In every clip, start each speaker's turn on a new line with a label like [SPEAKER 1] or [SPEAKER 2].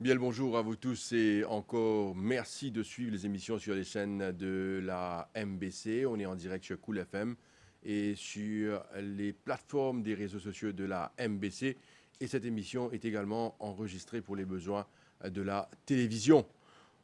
[SPEAKER 1] Bien le bonjour à vous tous et encore merci de suivre les émissions sur les chaînes de la MBC. On est en direct sur Cool FM et sur les plateformes des réseaux sociaux de la MBC. Et cette émission est également enregistrée pour les besoins de la télévision.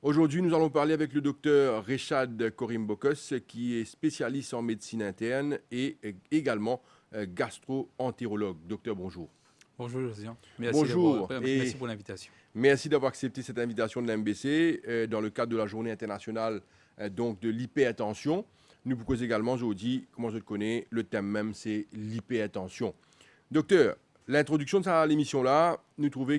[SPEAKER 1] Aujourd'hui, nous allons parler avec le docteur Rechad Korimbokos, qui est spécialiste en médecine interne et également gastro-entérologue. Docteur, bonjour.
[SPEAKER 2] Bonjour Josiane,
[SPEAKER 1] Bonjour
[SPEAKER 2] merci pour l'invitation.
[SPEAKER 1] Merci d'avoir accepté cette invitation de l'MBC dans le cadre de la journée internationale donc de l'hypertension. Nous proposons également aujourd'hui, comment je le connais, le thème même c'est l'hypertension. Docteur, l'introduction de cette émission-là, nous trouvons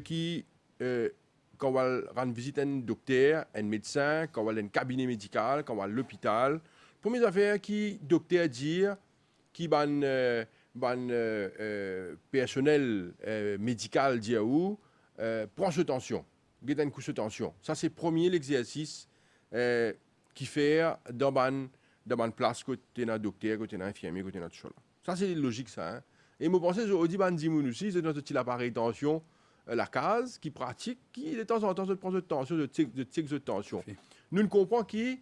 [SPEAKER 1] quand on va rendre visite à un docteur, un médecin, quand on va dans un cabinet médical, quand on va à l'hôpital, première affaire qui docteur dire, qui personnel médical dit à où, prends ce tension, get une couche de tension. Ça, c'est premier l'exercice qui fait dans une place côté d'un docteur, côté d'un infirmier, côté d'un tout ça. Ça, c'est logique, ça. Hein? Et moi, je pense que je dis, dis-moi aussi, c'est notre petit appareil tension, la case, qui pratique, qui de temps en temps se prend de tension, de tic de tension. Nous ne comprenons qui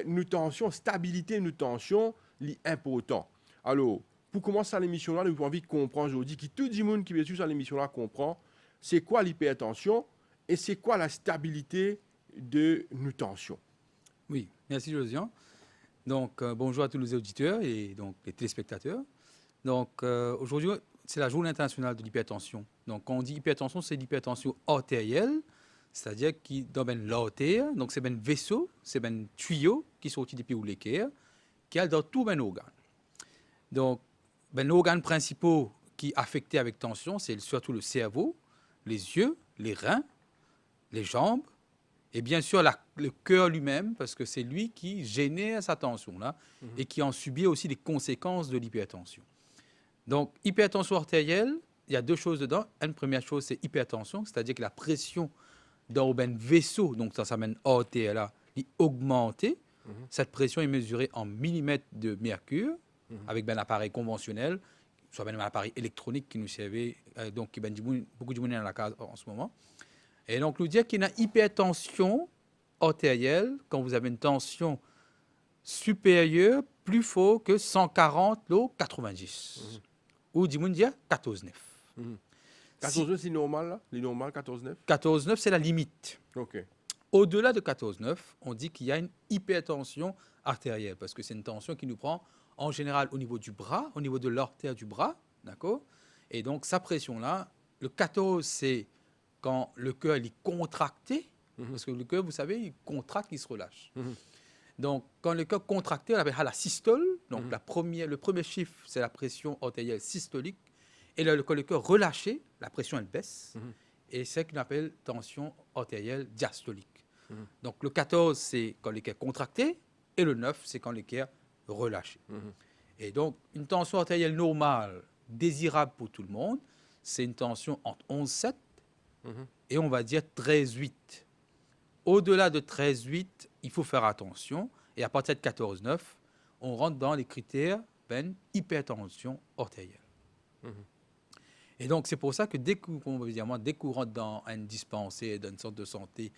[SPEAKER 1] nous tension, stabilité, nous tension, l'important. Alors, pour commencer l'émission-là, nous avons envie de comprendre aujourd'hui, qui tout le monde qui est sur l'émission-là comprend, c'est quoi l'hypertension et c'est quoi la stabilité de nos tensions.
[SPEAKER 2] Oui, merci Josiane. Donc, bonjour à tous les auditeurs et donc les téléspectateurs. Donc, aujourd'hui, c'est la journée internationale de l'hypertension. Donc, quand on dit hypertension, c'est l'hypertension artérielle, c'est-à-dire qui dans l'artère, donc c'est un vaisseau, c'est un tuyau qui sortit depuis l'équerre, qui est dans tout un organe. Donc, l'organe principal qui est affecté avec tension, c'est surtout le cerveau, les yeux, les reins, les jambes, et bien sûr le cœur lui-même, parce que c'est lui qui génère sa tension-là et qui en subit aussi les conséquences de l'hypertension. Donc, hypertension artérielle, il y a deux choses dedans. Une première chose, c'est hypertension, c'est-à-dire que la pression dans le vaisseau, donc ça s'amène artère-là, est augmentée. Cette pression est mesurée en millimètres de mercure avec un appareil conventionnel, soit un appareil électronique qui nous servait, donc qui beaucoup de monde dans la case en ce moment. Et donc, nous dire qu'il y a une hypertension artérielle quand vous avez une tension supérieure, plus fort que 140 l'eau 90. Ou du monde dire 14,9.
[SPEAKER 1] 14,9 c'est normal là? Les normal 14,9?
[SPEAKER 2] 14,9 c'est la limite.
[SPEAKER 1] Ok.
[SPEAKER 2] Au-delà de 14,9, on dit qu'il y a une hypertension artérielle parce que c'est une tension qui nous prend en général au niveau du bras, au niveau de l'artère du bras, d'accord? Et donc, sa pression-là, le 14, c'est quand le cœur est contracté, parce que le cœur, vous savez, il contracte, il se relâche. Donc, quand le cœur est contracté, on appelle la systole. Donc, le premier chiffre, c'est la pression artérielle systolique. Et là, quand le cœur est relâché, la pression, elle baisse. Et c'est ce qu'on appelle tension artérielle diastolique. Donc, le 14, c'est quand le cœur est contracté. Et le 9, c'est quand le cœur relâché. Et donc, une tension artérielle normale, désirable pour tout le monde, c'est une tension entre 11,7 et on va dire 13,8. Au-delà de 13,8, il faut faire attention. Et à partir de 14,9, on rentre dans les critères d'une hypertension artérielle. Et donc, c'est pour ça que dès qu'on rentre dans un dispensaire, dans une sorte de santé,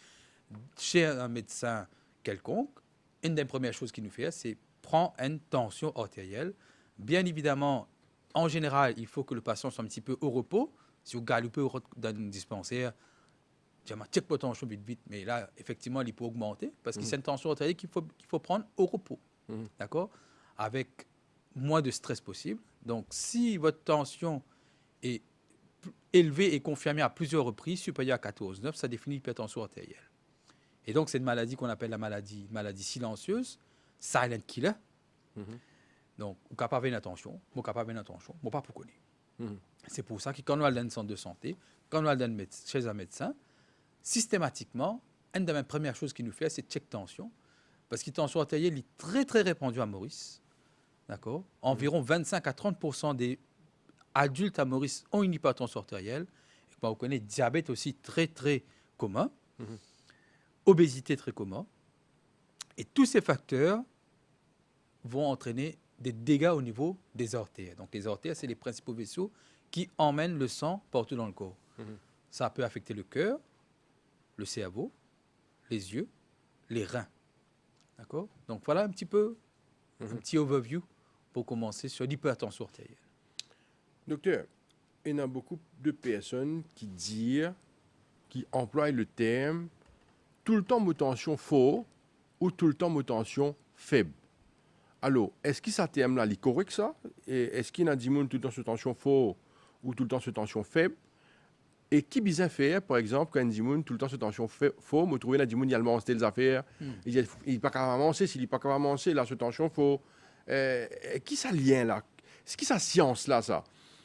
[SPEAKER 2] chez un médecin quelconque, une des premières choses qu'il nous fait, c'est prend une tension artérielle. Bien évidemment, en général, il faut que le patient soit un petit peu au repos. Si vous galopez dans une dispensaire, check votre tension vite, mais là, effectivement, il peut augmenter parce que c'est une tension artérielle qu'il faut prendre au repos, d'accord, avec moins de stress possible. Donc, si votre tension est élevée et confirmée à plusieurs reprises, supérieure à 14,9, ça définit l'hypertension artérielle. Et donc, c'est une maladie qu'on appelle la maladie silencieuse, silent killer. Donc, on est capable d'attention, on est capable d'attention, on ne pas pour connaître. C'est pour ça que quand on va dans un centre de santé, quand on va chez un médecin, systématiquement, une des premières choses qu'il nous fait, c'est check tension. Parce que la tension artérielle est très, très répandue à Maurice. D'accord? Environ 25 à 30% des adultes à Maurice ont une hypertension artérielle. Et on connaît diabète aussi très, très commun. Obésité très commun. Et tous ces facteurs vont entraîner des dégâts au niveau des artères. Donc les artères, c'est les principaux vaisseaux qui emmènent le sang partout dans le corps. Ça peut affecter le cœur, le cerveau, les yeux, les reins. D'accord? Donc voilà un petit peu, un petit overview pour commencer sur l'hypertension artérielle.
[SPEAKER 1] Docteur, il y a beaucoup de personnes qui emploient le terme tout le temps tension fort ou tout le temps tension faible. Alors, est-ce que ce terme-là est correct ça? Et est-ce qu'il y a des gens tout le temps sous tension fort ou tout le temps sous tension faible? Et qui bizarre faire, par exemple, quand des gens tout le temps sous tension fort, vous trouvez là des gens qui ont avancé les affaires, il n'est pas capable d'avancer, s'il n'est pas capable d'avancer, là, sous tension fort. Qui ça lien là? C'est qui ça science là, ça?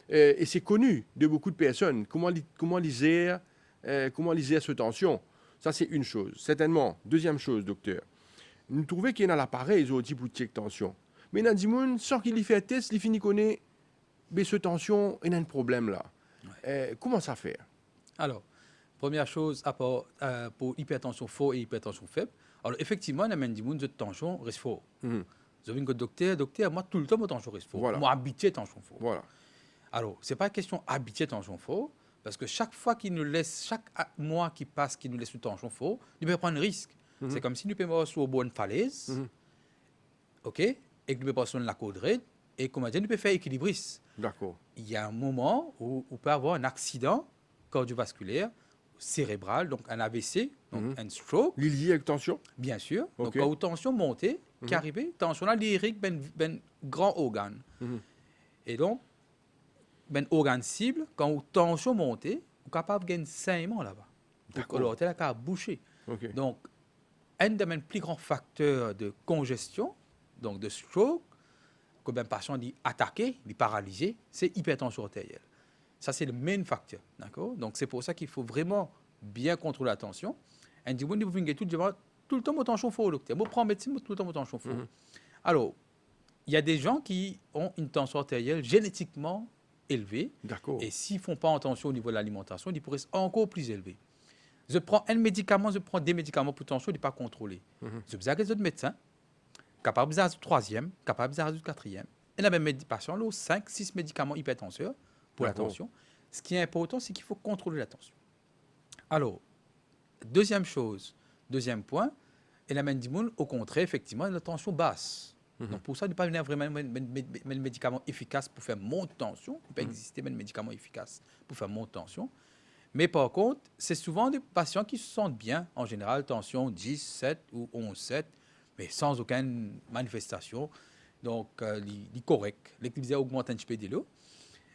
[SPEAKER 1] Et c'est connu de beaucoup de personnes. Comment ils gèrent cette tension? Ça, c'est une chose. Certainement. Deuxième chose, docteur. Nous trouvons qu'il y a l'appareil aujourd'hui pour checker tension. Mais il y a des gens, sans qu'il y fait un test, il finit connaître mais cette tension, il y a un problème là. Comment ça fait?
[SPEAKER 2] Alors, première chose, pour hypertension fort et hypertension faible. Alors, effectivement, il y a des gens de tension reste fort. Vous avez une docteur, moi, tout le temps, mon tension reste fort.
[SPEAKER 1] Voilà.
[SPEAKER 2] Moi, habitué à tension fort.
[SPEAKER 1] Voilà.
[SPEAKER 2] Alors, ce n'est pas question habitué à tension fort, parce que chaque fois qu'il nous laisse, chaque mois qui passe, qu'il nous laisse sous tension fort, il peut prendre un risque. C'est comme si nous pouvons sur une bonne falaise, OK, et que nous pouvons passer la côte raide, et comment dire, nous pouvons faire équilibriste.
[SPEAKER 1] D'accord.
[SPEAKER 2] Il y a un moment où on peut avoir un accident cardiovasculaire, cérébral, donc un AVC, donc un stroke.
[SPEAKER 1] Lié avec tension?
[SPEAKER 2] Bien sûr.
[SPEAKER 1] Ok.
[SPEAKER 2] Donc, quand la tension montée, qui arrivait, tension là, lyrique, ben grand organe. Et donc, ben organe cible, quand la tension montée, on est capable de gagner saignement là-bas.
[SPEAKER 1] D'accord.
[SPEAKER 2] Alors, tu as boucher.
[SPEAKER 1] Ok.
[SPEAKER 2] Donc, un des plus grands facteurs de congestion, donc de stroke, que un patient dit attaqué, dit paralysé, c'est hypertension artérielle. Ça, c'est le main facteur. D'accord? Donc, c'est pour ça qu'il faut vraiment bien contrôler la tension. Et dit, vous venez tout le temps, mon tension fort, docteur. Vous prenez médecine, tout le temps, mon tension fort. Alors, il y a des gens qui ont une tension artérielle génétiquement élevée.
[SPEAKER 1] D'accord.
[SPEAKER 2] Et s'ils ne font pas attention au niveau de l'alimentation, ils pourraient être encore plus élevés. Je prends un médicament, je prends des médicaments pour tension, je ne pas contrôler. Je besoin des autres médecins, capable de troisième, capable de quatrième. Et la même patient, 5, 6 médicaments hypertenseurs pour la tension. Ce qui est important, c'est qu'il faut contrôler la tension. Alors, deuxième point, et la même au contraire, effectivement, la tension basse. Donc, pour ça, il ne peut pas venir vraiment un médicament efficace pour faire monter tension. Il peut exister un médicament efficace pour faire monter tension. Mais par contre, c'est souvent des patients qui se sentent bien, en général, tension 10, 7 ou 11, 7, mais sans aucune manifestation. Donc, il est correct. L'équilibre augmente un petit peu de l'eau.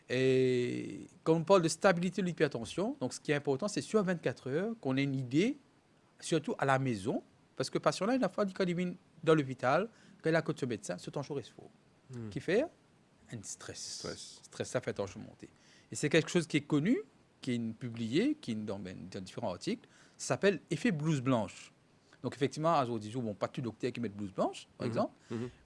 [SPEAKER 2] Et quand on parle de stabilité de l'hypertension, donc ce qui est important, c'est sur 24 heures qu'on ait une idée, surtout à la maison, parce que le patient-là, il a fois quand il vient dans l'hôpital, quand il a côté médecin, ce tension reste fort. Qui fait un stress. Stress, ça fait tension monter. Et c'est quelque chose qui est connu, qui est publié, qui est dans différents articles, ça s'appelle effet blouse blanche. Donc, effectivement, aujourd'hui, bon, pas tout docteur qui met blouse blanche, par exemple,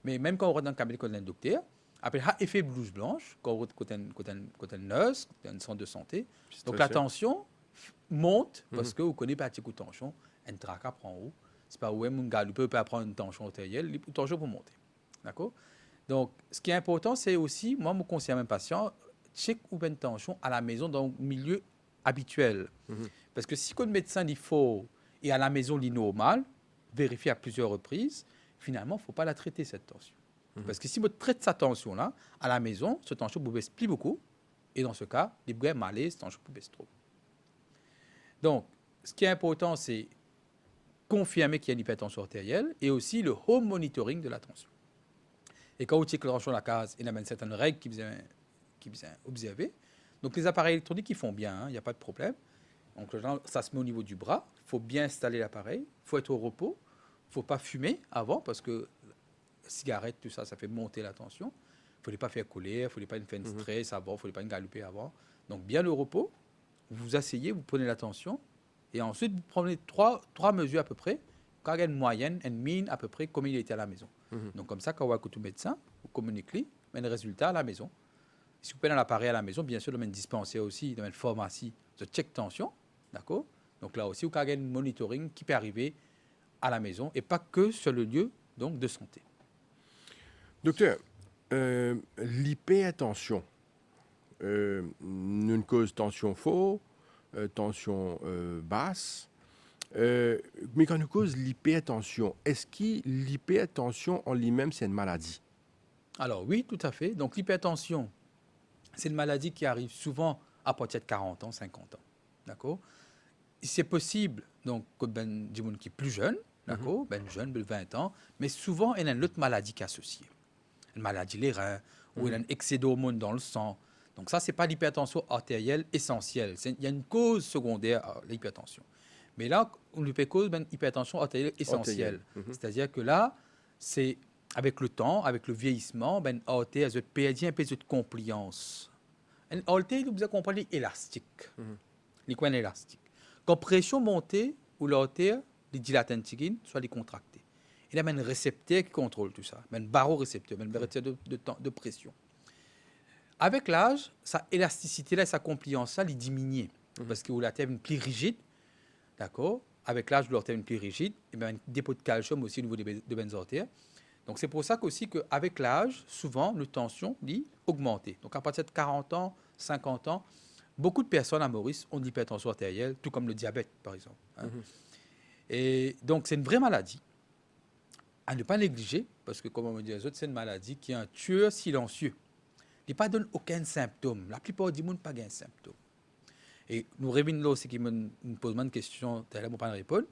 [SPEAKER 2] mais même quand on rentre dans le cabinet de un docteur, après, effet blouse blanche, quand on rentre un nurse, un centre de santé, donc la tension monte parce que vous connaissez pas de tension, un tracas prend haut. C'est pas où un gars peut pas prendre une tension artérielle, la tension pour monter. D'accord? Donc, ce qui est important, c'est aussi, moi, je conseille à mes patients, check ou une tension à la maison dans le milieu habituel. Parce que si le médecin dit faux et à la maison il est normal, vérifier à plusieurs reprises, finalement, il ne faut pas la traiter, cette tension. Parce que si vous traitez cette tension-là, à la maison, cette tension vous baisse plus beaucoup. Et dans ce cas, les bruits malaise, cette tension vous baisse trop. Donc, ce qui est important, c'est confirmer qu'il y a une hypertension artérielle et aussi le home monitoring de la tension. Et quand vous checkez la tension à la case, il y a certaines règles qui sont observées. Donc, les appareils électroniques, ils font bien, il n'y a pas de problème. Donc, ça se met au niveau du bras. Il faut bien installer l'appareil. Il faut être au repos. Il ne faut pas fumer avant parce que la cigarette, tout ça, ça fait monter la tension. Il ne faut pas faire couler, il ne faut pas faire une stress avant, il ne faut pas une galoper avant. Donc, bien le repos. Vous vous asseyez, vous prenez la tension. Et ensuite, vous prenez trois mesures à peu près. Quand il y a une moyenne, une mine à peu près, comme il était à la maison. Donc, comme ça, quand vous avez un médecin, vous communiquez le résultat à la maison. Si vous prenez l'appareil à la maison, bien sûr, dans une dispensaire aussi, dans une pharmacie, de check tension, d'accord? Donc là aussi, vous avez un monitoring qui peut arriver à la maison et pas que sur le lieu donc, de santé.
[SPEAKER 1] Docteur, l'hypertension, une cause tension forte, tension basse, Mais quand nous cause l'hypertension, est-ce que l'hypertension en lui-même, c'est une maladie?
[SPEAKER 2] Alors oui, tout à fait. Donc l'hypertension, c'est une maladie qui arrive souvent à partir de 40 ans, 50 ans. D'accord? C'est possible donc que du monde qui est plus jeune, d'accord? Jeune, de 20 ans, mais souvent il y a une autre maladie qui est associée. Une maladie des reins, ou il y a un excès d'hormones dans le sang. Donc ça, c'est pas l'hypertension artérielle essentielle. Il y a une cause secondaire à l'hypertension. Mais là, on lui fait cause d'une hypertension artérielle essentielle. C'est-à-dire que là, c'est avec le temps, avec le vieillissement, ben artère, elle perd un peu de compliance. Une artère, vous comprenez, élastique. Les coins élastiques. Quand pression montée, ou l'artère, les dilate un petit, soit les contractés. Il y a un récepteur qui contrôle tout ça, un barorécepteur, un récepteur de pression. Avec l'âge, sa élasticité, là, sa compliance, ça, il diminue. Parce que l'artère est plus rigide, d'accord? Avec l'âge, l'artère est plus rigide, et bien, un dépôt de calcium aussi au niveau de bennes artères. Donc, c'est pour ça qu'aussi qu'avec l'âge, souvent, la tension dit augmenter. Donc, à partir de 40 ans, 50 ans, beaucoup de personnes à Maurice ont de l'hypertension artérielle, tout comme le diabète, par exemple. Hein. Et donc, c'est une vraie maladie à ne pas négliger, parce que, comme on me dit les autres, c'est une maladie qui est un tueur silencieux. Il ne donne aucun symptôme. La plupart du monde n'a pas de symptômes. Et nous revenons là aussi qui me pose une question, je ne peux pas répondre.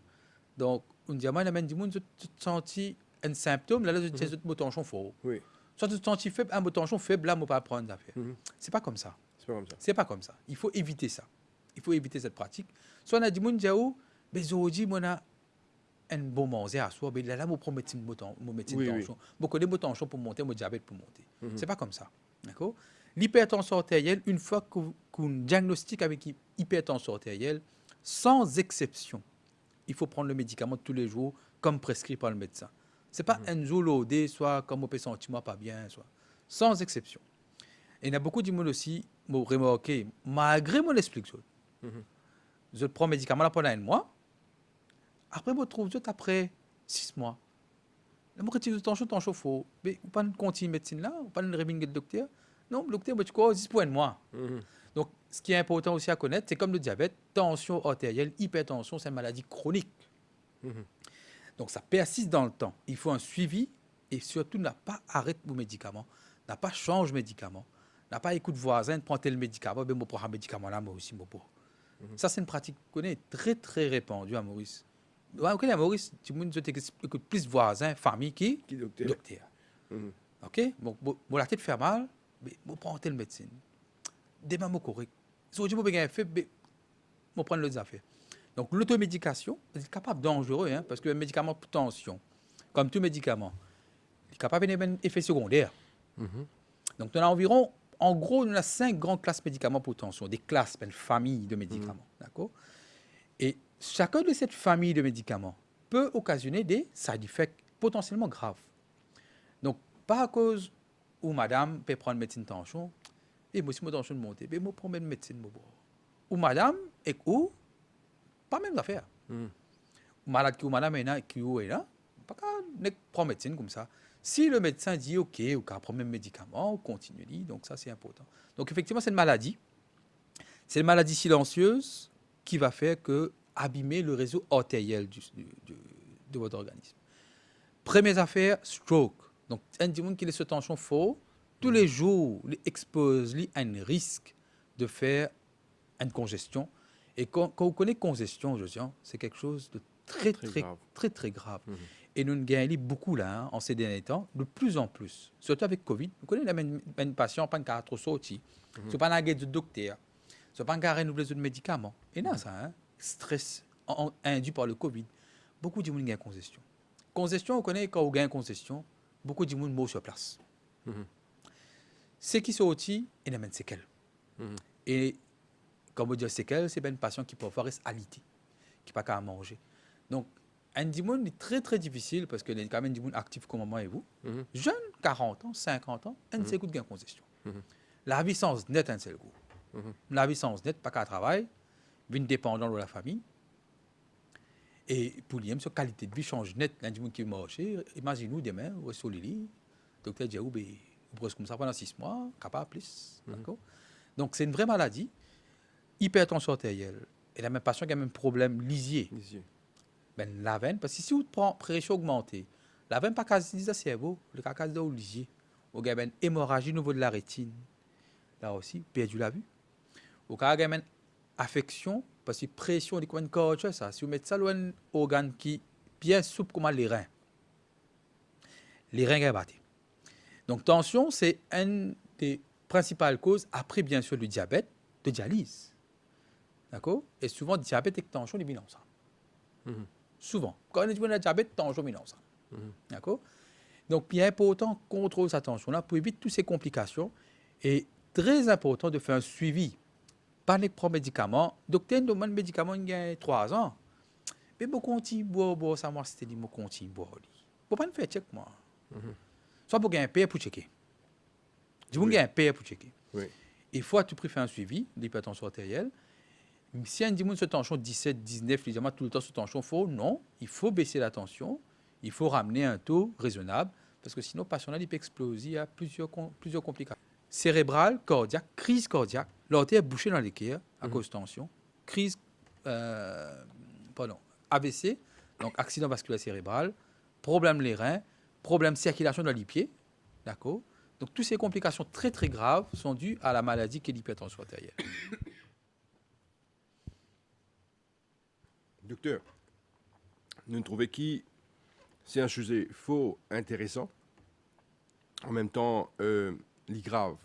[SPEAKER 2] Donc, on dit, moi, il y a des gens qui senti un symptôme, là, je dis, mon tension fort.
[SPEAKER 1] Oui.
[SPEAKER 2] Soit tu te sens faible, un tension faible, là, je ne peux pas prendre l'affaire. C'est pas comme ça. C'est pas comme ça. Il faut éviter ça. Il faut éviter cette pratique. Soit on a des gens qui disent, mais aujourd'hui, moi, un bon manger à soi, mais là, je prends mon médecin de tension. Je connais mon tension pour monter, mon diabète pour monter. C'est pas comme ça. D'accord? L'hypertension artérielle, une fois qu'on diagnostique avec hypertension artérielle, sans exception, il faut prendre le médicament tous les jours, comme prescrit par le médecin. Ce n'est pas un jour l'OD, soit comme on peut sentir pas bien, soit sans exception. Et il y a beaucoup de monde aussi, m'ont remarqué, malgré mon explication, je prends le médicament là pendant un mois, après, je trouve après 6 mois. Je retire le tension faux. Mais vous pas continuer médecine là, vous pas une réunion de docteur. Non, le docteur, tu crois, 10 points de mois. Donc, ce qui est important aussi à connaître, c'est comme le diabète, tension artérielle, hypertension, c'est une maladie chronique. Donc, ça persiste dans le temps. Il faut un suivi et surtout, n'a pas arrêté vos médicaments, n'a pas changé médicaments, n'a pas écoute voisin, prends tel médicament, ben, je prends un médicament là, moi aussi, moi pas. Ça, c'est une pratique qu'on connaît très, très répandue à Maurice. Ok, à Maurice, tu écoutes plus voisins, famille qui docteur. Ok, bon, la tête fait mal, mais je prends telle médecine. Demain, je correct. Si je vais faire, je prends les affaires. Donc, l'automédication est capable dangereux, hein, parce que le médicament pour tension, comme tout médicament, il est capable d'avoir un effet secondaire. Donc, on a environ, en gros, on a 5 grandes classes de médicaments pour tension, des classes, une famille de médicaments. D'accord? Et chacun de cette famille de médicaments peut occasionner des side effects potentiellement graves. Donc, pas à cause où madame peut prendre médecine tension, et moi, si mon tension monte, mais moi, prends médecine, ou madame, et ou, pas même affaire. Malade qui ou madame est là, qui ou est là, pas qu'à prendre médecine comme ça. Si le médecin dit OK, ou qu'à prendre même médicament, on continue, donc ça, c'est important. Donc, effectivement, c'est une maladie. C'est une maladie silencieuse qui va faire que abîmer le réseau artériel de votre organisme. Première affaire, stroke. Donc, un monde qui est sous tension fort, tous les jours, il expose à un risque de faire une congestion. Et quand vous connaissez congestion, c'est quelque chose de très grave. Et nous gagnons beaucoup là, hein, en ces derniers temps, de plus en plus. Surtout avec Covid. Vous connaissez un patient, pas de trop sorti. Ce n'est pas un de docteur. Ce n'est pas un renouveler de médicaments. Et là, ça, hein, stress induit par le Covid. Beaucoup de gens ont congestion. Congestion, on connaît quand on gagne congestion, beaucoup de gens meurent sur place. Ce qui sortit, il y a une séquelle. Et comme on dit séquelle, c'est un patient qui peut avoir alité, qui n'a pas qu'à manger. Donc, un dimon est très très difficile parce que quand même un dimon actif comme moi et vous, jeune, 40 ans, 50 ans, un seul coup de gain congestion. La vie sans net, un seul coup. La vie sans net, pas qu'à travail, vie dépendant de la famille. Et pour lui, sa qualité de vie change net. Un dimon qui marche, imaginez-nous demain, vous êtes sur le lit, docteur dit, vous brossez comme ça pendant 6 mois, capable plus. Donc c'est une vraie maladie, hypertension artérielle. Et la même patient qui a un même problème lisier. Ben, la veine, parce que si vous prenez pression augmentée, la veine pas quasi du cerveau, le caca de l'olivier, au gars ben hémorragie au niveau de la rétine, là aussi, perdu la vue. Au cas ben affection, parce que pression, on dit qu'on ça. Si vous mettez ça dans un organe qui bien souple comme les reins sont battus. Donc, tension, c'est une des principales causes, après bien sûr le diabète, de dialyse. D'accord? Et souvent, diabète et tension, ils sont ensemble.
[SPEAKER 1] Mhm.
[SPEAKER 2] Souvent. Quand on a diabète, tension, ils sont ensemble. D'accord? Donc, bien important, contrôler sa tension-là pour éviter toutes ces complications. Et très important de faire un suivi. Pas de prendre médicaments. Docteur, demande médicaments il y a 3 ans. Mais je continue à boire, ça m'a dit, je continue à boire. Je ne pas faire check, moi. Soit pour gagner un paye pour checker. Je veux gagner un paye pour checker.
[SPEAKER 1] Oui.
[SPEAKER 2] Il faut à tout prix faire un suivi de l'hypertension artérielle. Si un dimanche se tension 17, 19, les tout le temps se tension faux, non. Il faut baisser la tension. Il faut ramener un taux raisonnable. Parce que sinon, le patient il peut exploser. Il y a plusieurs complications. Cérébrale, cardiaque, crise cardiaque. L'artère bouchée dans l'équerre à cause de tension. Crise, AVC, donc accident vasculaire cérébral. Problème les reins. Problème circulation dans les pieds. D'accord? Donc, toutes ces complications très, très graves sont dues à la maladie qu'est l'hypertension artérielle.
[SPEAKER 1] Docteur, nous trouvons que c'est un sujet faux intéressant, en même temps, il grave.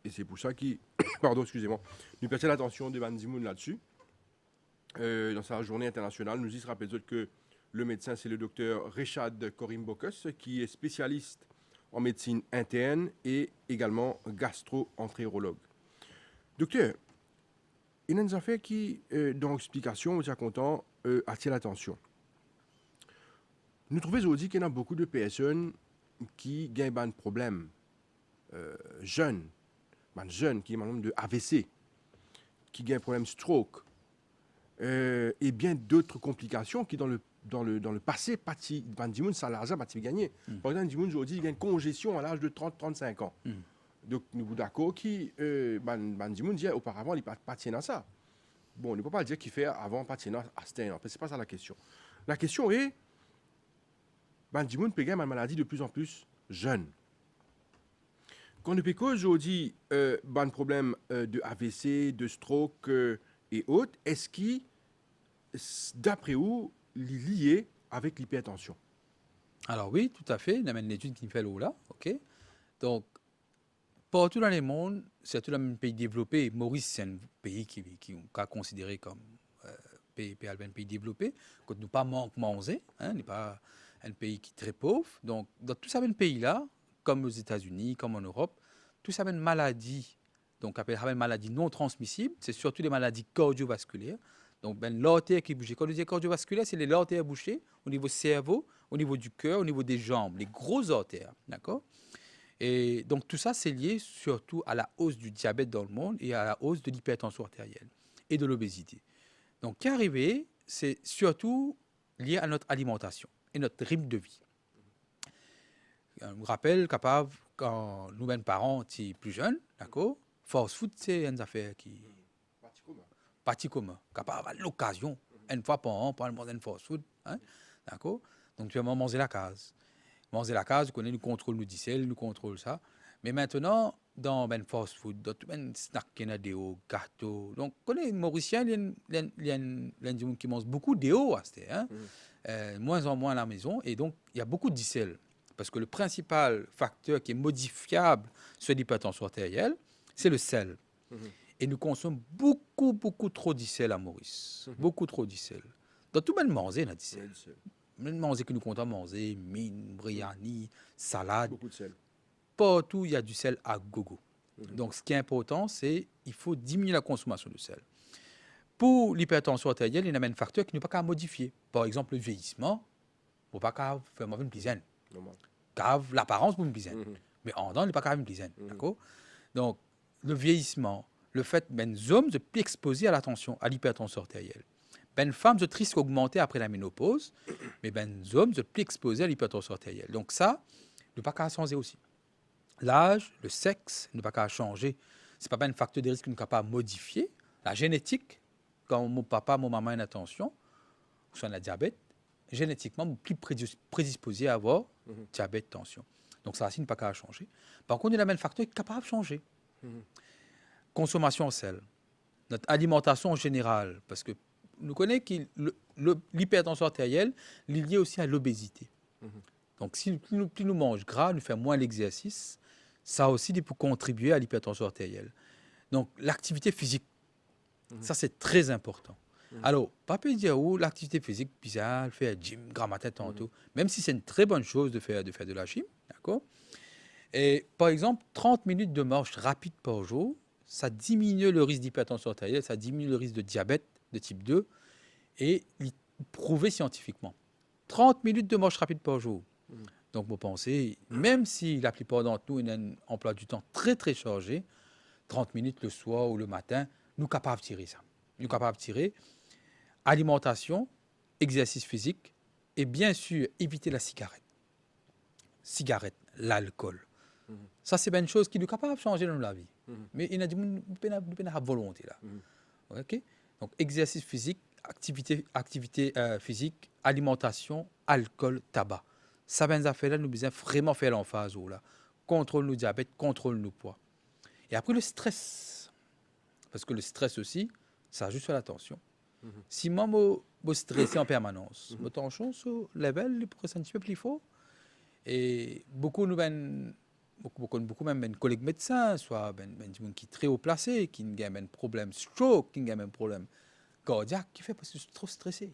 [SPEAKER 1] Et c'est pour ça qu'il, pardon, excusez-moi, nous prêtons l'attention de Ban Ki-moon là-dessus. Dans sa journée internationale, nous y se rappelle que le médecin, c'est le docteur Richard Korimbokus, qui est spécialiste en médecine interne et également gastro-entérologue. Docteur, il y a des affaires qui, dans l'explication, vous êtes content, attirent l'attention. Nous trouvons aujourd'hui qu'il y a beaucoup de personnes qui ont des problèmes jeunes qui ont un nombre de AVC, qui ont un problème stroke, et bien d'autres complications qui, dans le passé, Bandimoun, ça l'a gagné. Par exemple, Bandimoun, aujourd'hui, il y a une congestion à l'âge de 30-35 ans. Donc, nous sommes d'accord que Bandimoun dit auparavant, il pas tient à ça. Bon, on ne peut pas dire qu'il fait avant pas tient à ce temps. Ce n'est pas ça la question. La question est, Bandimoun peut gagner une maladie de plus en plus jeune. Quand on peut aujourd'hui un problème de AVC, de stroke et autres, est-ce qu'il, d'après vous, est lié avec l'hypertension?
[SPEAKER 2] Alors oui, tout à fait. Il y a une étude qui fait là. OK? Donc, partout dans le monde, surtout dans les pays développés, Maurice, c'est un pays qui est considéré comme un pays développé, quand nous pas manque manger, n'est pas un pays qui est très pauvre. Donc, dans tous ces pays-là, comme aux États-Unis, comme en Europe, tous ces maladies, donc appelées maladies non transmissibles, c'est surtout des maladies cardiovasculaires. Donc, l'artère qui bouge. Quand on dit cardiovasculaire, c'est les artères bouchées au niveau du cerveau, au niveau du cœur, au niveau des jambes, les grosses artères, d'accord? Et donc, tout ça, c'est lié surtout à la hausse du diabète dans le monde et à la hausse de l'hypertension artérielle et de l'obésité. Donc, qui est arrivé, c'est surtout lié à notre alimentation et notre rythme de vie. Je me rappelle, capable, quand nous, mêmes parents, étions plus jeunes, d'accord, fast food, c'est une affaire qui partie commun, capable à l'occasion, une fois par an, pour manger un fast food, d'accord. Donc, tu vas manger la case. Manger la case, nous contrôlons nos sel, nous contrôlons ça. Mais maintenant, dans le fast food, dans tout le snack, il y a des gâteaux. Donc, les Mauriciens, il y a des gens qui mangent beaucoup de hauts, moins en moins à la maison. Et donc, il y a beaucoup de sel. Parce que le principal facteur qui est modifiable sur l'hypertension artérielle, c'est le sel. Et nous consommons beaucoup trop de sel à Maurice. Beaucoup trop de sel. Dans tout le monde, manger, il y a du sel. Même manger que nous comptons manger, mine, biryani, salade.
[SPEAKER 1] Beaucoup de sel.
[SPEAKER 2] Partout, il y a du sel à gogo. Donc, ce qui est important, c'est qu'il faut diminuer la consommation de sel. Pour l'hypertension artérielle, il y a un facteur qui n'est pas qu'à modifier. Par exemple, le vieillissement, il ne faut pas faire une plisène. Cave l'apparence pour une plisène. Mais en dedans, il n'est pas qu'à une plisène. D'accord? Donc, le vieillissement, le fait que les hommes se plus exposés à la tension, à l'hypertension artérielle. Les femmes se risquent d'augmenter après la ménopause, mais les hommes se plus exposés à l'hypertension artérielle. Donc ça, ne pas qu'à changer aussi. L'âge, le sexe, ne pas qu'à changer. Ce n'est pas un facteur de risque que nous ne pouvons pas modifier. La génétique, quand mon papa, mon maman ont une tension, soit un diabète, génétiquement plus prédisposés à avoir diabète, tension. Donc ça, c'est pas qu'à changer. Par contre, il y a même facteur qui est capable de changer. Consommation en sel, notre alimentation en général, parce que nous connaissons que l'hypertension artérielle est liée aussi à l'obésité. Donc, si plus nous mangeons gras, nous faisons moins l'exercice, ça aussi peut contribuer à l'hypertension artérielle. Donc, l'activité physique, ça c'est très important. Alors, pas peut dire l'activité physique, bizarre, faire gym, grammater tantôt, même si c'est une très bonne chose de faire de la gym, d'accord? Et par exemple, 30 minutes de marche rapide par jour, ça diminue le risque d'hypertension artérielle, ça diminue le risque de diabète de type 2 et prouvé scientifiquement. 30 minutes de marche rapide par jour. Donc, vous pensez, même si la plupart d'entre nous ont un emploi du temps très, très chargé, 30 minutes le soir ou le matin, nous sommes capables de tirer ça. Nous sommes capables de tirer alimentation, exercice physique et bien sûr, éviter la cigarette, l'alcool. Ça, c'est bien une chose qui nous est capable de changer dans la vie. Mais il y a des gens qui n'ont pas de volonté là. Okay? Donc, exercice physique, activité physique, alimentation, alcool, tabac. Ça, ben, affaires-là, nous devons vraiment faire l'emphase là. Contrôle nos diabètes, contrôle nos poids. Et après, le stress. Parce que le stress aussi, ça ajoute sur la tension. Si moi, je suis stressé en permanence, ma tension, sur le level, il pourrait être un petit peu plus fort. Et beaucoup même collègues médecins, soit des gens qui sont très haut placés, qui ont un problème stroke, qui ont un problème cardiaque, qui fait parce que je suis trop stressé.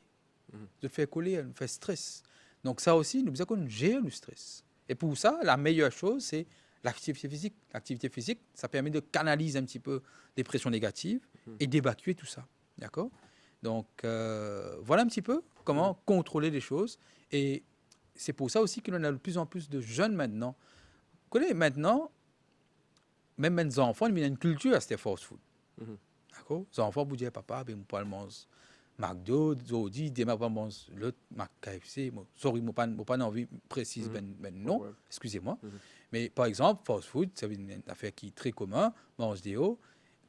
[SPEAKER 2] Je fais coller, je fais stress. Donc ça aussi, nous devons gérer le stress. Et pour ça, la meilleure chose, c'est l'activité physique. L'activité physique, ça permet de canaliser un petit peu les pressions négatives et d'évacuer tout ça. D'accord? Donc, voilà un petit peu comment contrôler les choses. Et c'est pour ça aussi qu'il y en a de plus en plus de jeunes maintenant. Vous connaissez maintenant, même les enfants, il y a une culture à ce fast-food. D'accord? Les enfants vous disent, papa, ben, je mange McDo, Zodi, demain, je mange l'autre, KFC. Sorry, je n'ai pas envie précise, non, excusez-moi. Mais par exemple, fast-food, c'est une affaire qui est très commune, mange des hauts,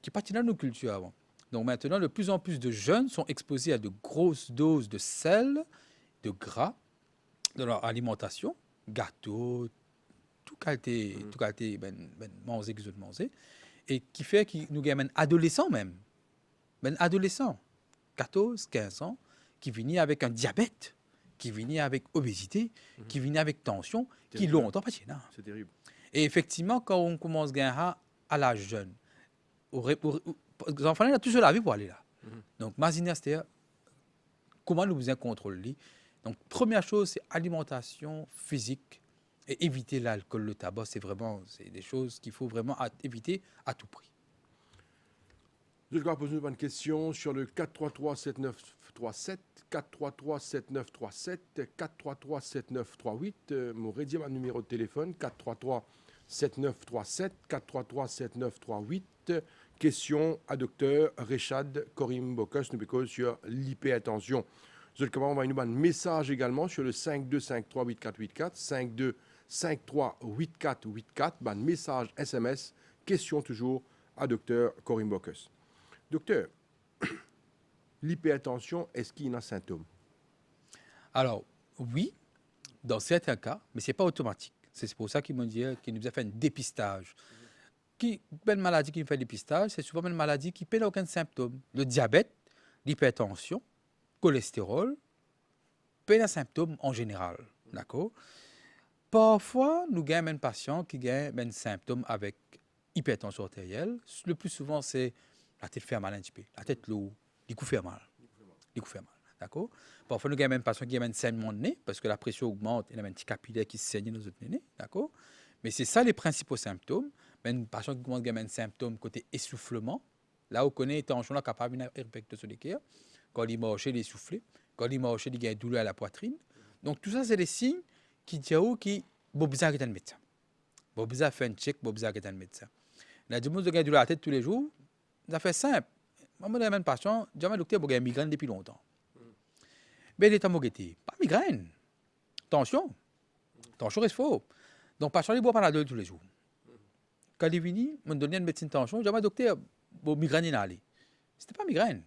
[SPEAKER 2] qui est partie dans nos cultures avant. Donc maintenant, de plus en plus de jeunes sont exposés à de grosses doses de sel, de gras, dans leur alimentation, gâteaux, tout qualité, manger que je manger, et qui fait qu'ils nous gagnent adolescents même, adolescents, 14, 15 ans, qui viennent avec un diabète, qui viennent avec obésité, qui viennent avec tension, qui l'ont longtemps pas.
[SPEAKER 1] C'est terrible.
[SPEAKER 2] Et effectivement, quand on commence à gagner à l'âge jeune, les enfants, ils ont toujours la vie pour aller là. Donc, imaginez, c'est-à-dire, comment nous faisons contrôler. Donc, première chose, c'est alimentation physique et éviter l'alcool, le tabac. C'est des choses qu'il faut vraiment éviter à tout prix.
[SPEAKER 1] Je vais poser une question sur le 433-7937, 433-7937, 433-7938. Mon redire ma numéro de téléphone, 433-7937, 433-7938. Question à docteur Rechad Korim Bokos, nous bécause sur l'hypertension. Je vais envoyer un message également sur le 52538484, 52538484, message SMS, question toujours à docteur Korim Bokos. Docteur, l'hypertension, est-ce qu'il y a un symptôme?
[SPEAKER 2] Alors, oui, dans certains cas, mais ce n'est pas automatique. C'est pour ça qu'ils m'ont dit qu'ils nous a fait un dépistage. Une maladie qui fait dépistage, c'est souvent une maladie qui n'a aucun symptôme. Le diabète, l'hypertension, cholestérol, pas un symptôme en général. D'accord? Parfois, nous avons un patient qui a un symptôme avec hypertension artérielle. Le plus souvent, c'est la tête fait mal un petit peu. La tête lourde, les coups fait mal. Les coups fait mal. D'accord? Parfois, nous avons un patient qui a un saignement de nez parce que la pression augmente et il y a un petit capillaire qui saigne dans notre nez. D'accord? Mais c'est ça les principaux symptômes. Une patient qui commence à avoir un symptôme côté essoufflement. Là, on connaît tension là capable de faire sur les cœurs. Quand il marche, il est essoufflé. Quand il marche, il a une douleur à la poitrine. Donc, tout ça, c'est des signes qui disent qu'il faut besoin d'un médecin. Il faut besoin de faire un check, il faut besoin d'un médecin. Il y a des gens qui ont douleur à la tête tous les jours. Ça fait simple. Moi, je suis un patient, je suis docteur, j'ai une migraine depuis longtemps. Mais il est en pas migraine. Tension. Tension reste faux. Donc, patient, il boit pas la douleur tous les jours. Quand il est venu, il m'a donné une médecine de tension. J'ai dit, docteur, migraine, il a allé. Ce n'était pas migraine.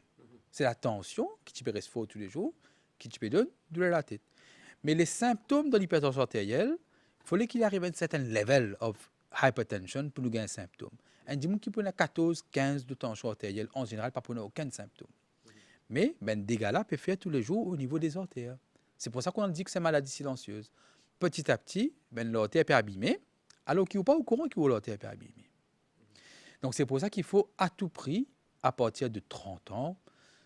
[SPEAKER 2] C'est la tension qui te reste fort tous les jours, qui tu peux donner, douleur à la tête. Mais les symptômes de l'hypertension artérielle, il fallait qu'il arrive à un certain level of hypertension pour nous gagner un symptôme. Un dimanche qui prend 14, 15 de tension artérielle, en général, pas prendre aucun symptôme. Mais ben, dégâts là peut faire tous les jours au niveau des artères. C'est pour ça qu'on dit que c'est maladie silencieuse. Petit à petit, ben, l'artère peut abîmer, alors qu'il n'est pas au courant que l'artère peut abîmer. Donc c'est pour ça qu'il faut à tout prix, à partir de 30 ans,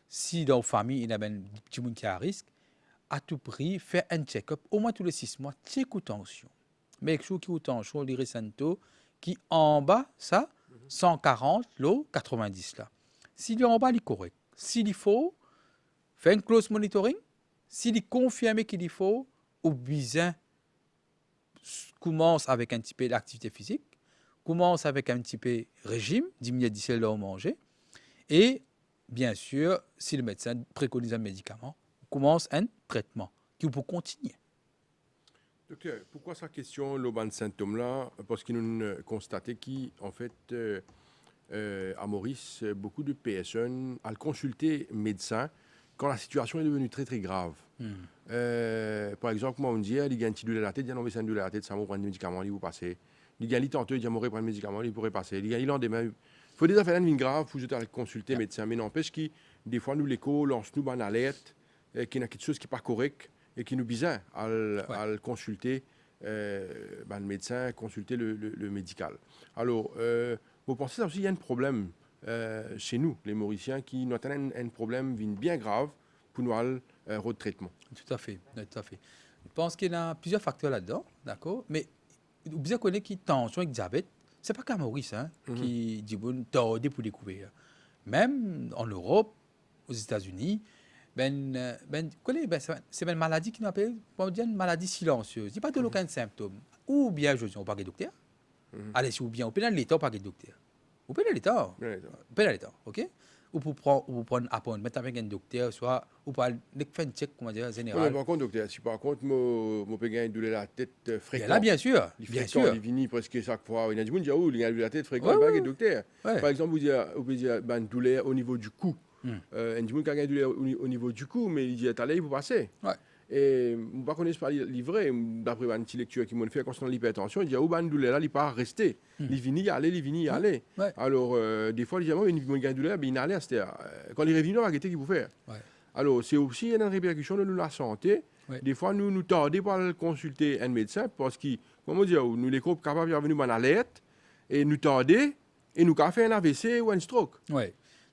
[SPEAKER 2] si dans la famille il y a un petit monde qui a un risque, à tout prix, faire un check-up au moins tous les 6 mois, check ou tension. Mais quelque chose qui ou tension, l'irisanto, qui en bas, ça, 140, l'eau, 90 là. S'il est en bas, il est correct. S'il y faut, faire un close monitoring. S'il est confirmé qu'il y faut, ou bien commence avec un petit peu d'activité physique, commence avec un petit peu régime, diminuer du sel au manger, et bien sûr, si le médecin préconise un médicament, commence un traitement qui peut continuer.
[SPEAKER 1] Docteur, pourquoi sa question, le ban de symptômes-là? Parce qu'il nous constaté qu'en fait, à Maurice, beaucoup de personnes ont consulté médecin quand la situation est devenue très très grave. Par exemple, moi, on dit, il y a un petit douleur à la tête, il y a un médecin douleur à la tête, ça va prendre des médicaments, il va passer. Il y a un tantôt, il y a un prendre des médicaments, il pourrait passer. Il y a un lendemain. Il faut déjà faire une grave pour aller consulter médecin. Mais n'empêche que des fois, nous, l'écho lance nous une alerte, qu'il y a quelque chose qui n'est pas correct et qui nous bizarre à le consulter, le médecin, consulter le médical. Alors, vous pensez aussi qu'il y a un problème chez nous, les Mauriciens, qui ont un problème bien grave pour nous aller au traitement.
[SPEAKER 2] Tout à fait, tout à fait. Je pense qu'il y a plusieurs facteurs là-dedans, d'accord. Mais vous bien connaître que tension et diabète, c'est pas qu'à Maurice qui dit bon tordé pour découvrir. Même en Europe, aux États-Unis, c'est une maladie qui nous appelle une maladie silencieuse. Il n'y a pas de aucun symptôme. Ou bien, je dis, on parle de docteur. Allez, si ou bien, on peut aller l'état, on parle de docteur. On peut aller l'état. On peut aller l'état, ok? Ou pour prendre un appointment avec un docteur, soit, ou pour aller faire un check, comment dire, général.
[SPEAKER 1] Oui, par contre, docteur, si par contre, moi, peux gagner une douleur à la tête fréquente.
[SPEAKER 2] Là, bien sûr. Bien sûr.
[SPEAKER 1] Il vient presque chaque fois. Il y a des gens qui disent, oh, il y a une douleur à la tête fréquente, pas un docteur. Par exemple, vous pouvez dire, une douleur au niveau du cou. Un dimanche qui a gagné au niveau du cou, mais il dit allez, vous passez. Et je ne connais pas livré, d'après une petite lecture qui m'a fait concernant l'hypertension, il dit oh, ben, douleur là, il n'est pas resté. Il vient y aller. Alors, des fois, il dit il y a une douleur, il allait. Quand il est revenu, il va arrêter qu'il vous fait. Alors, c'est aussi une répercussion de la santé. Des fois, nous tardons pour aller consulter un médecin parce que, comment dire, nous les groupes capables de venir en alerte et nous tardons et nous avons fait un AVC ou un stroke.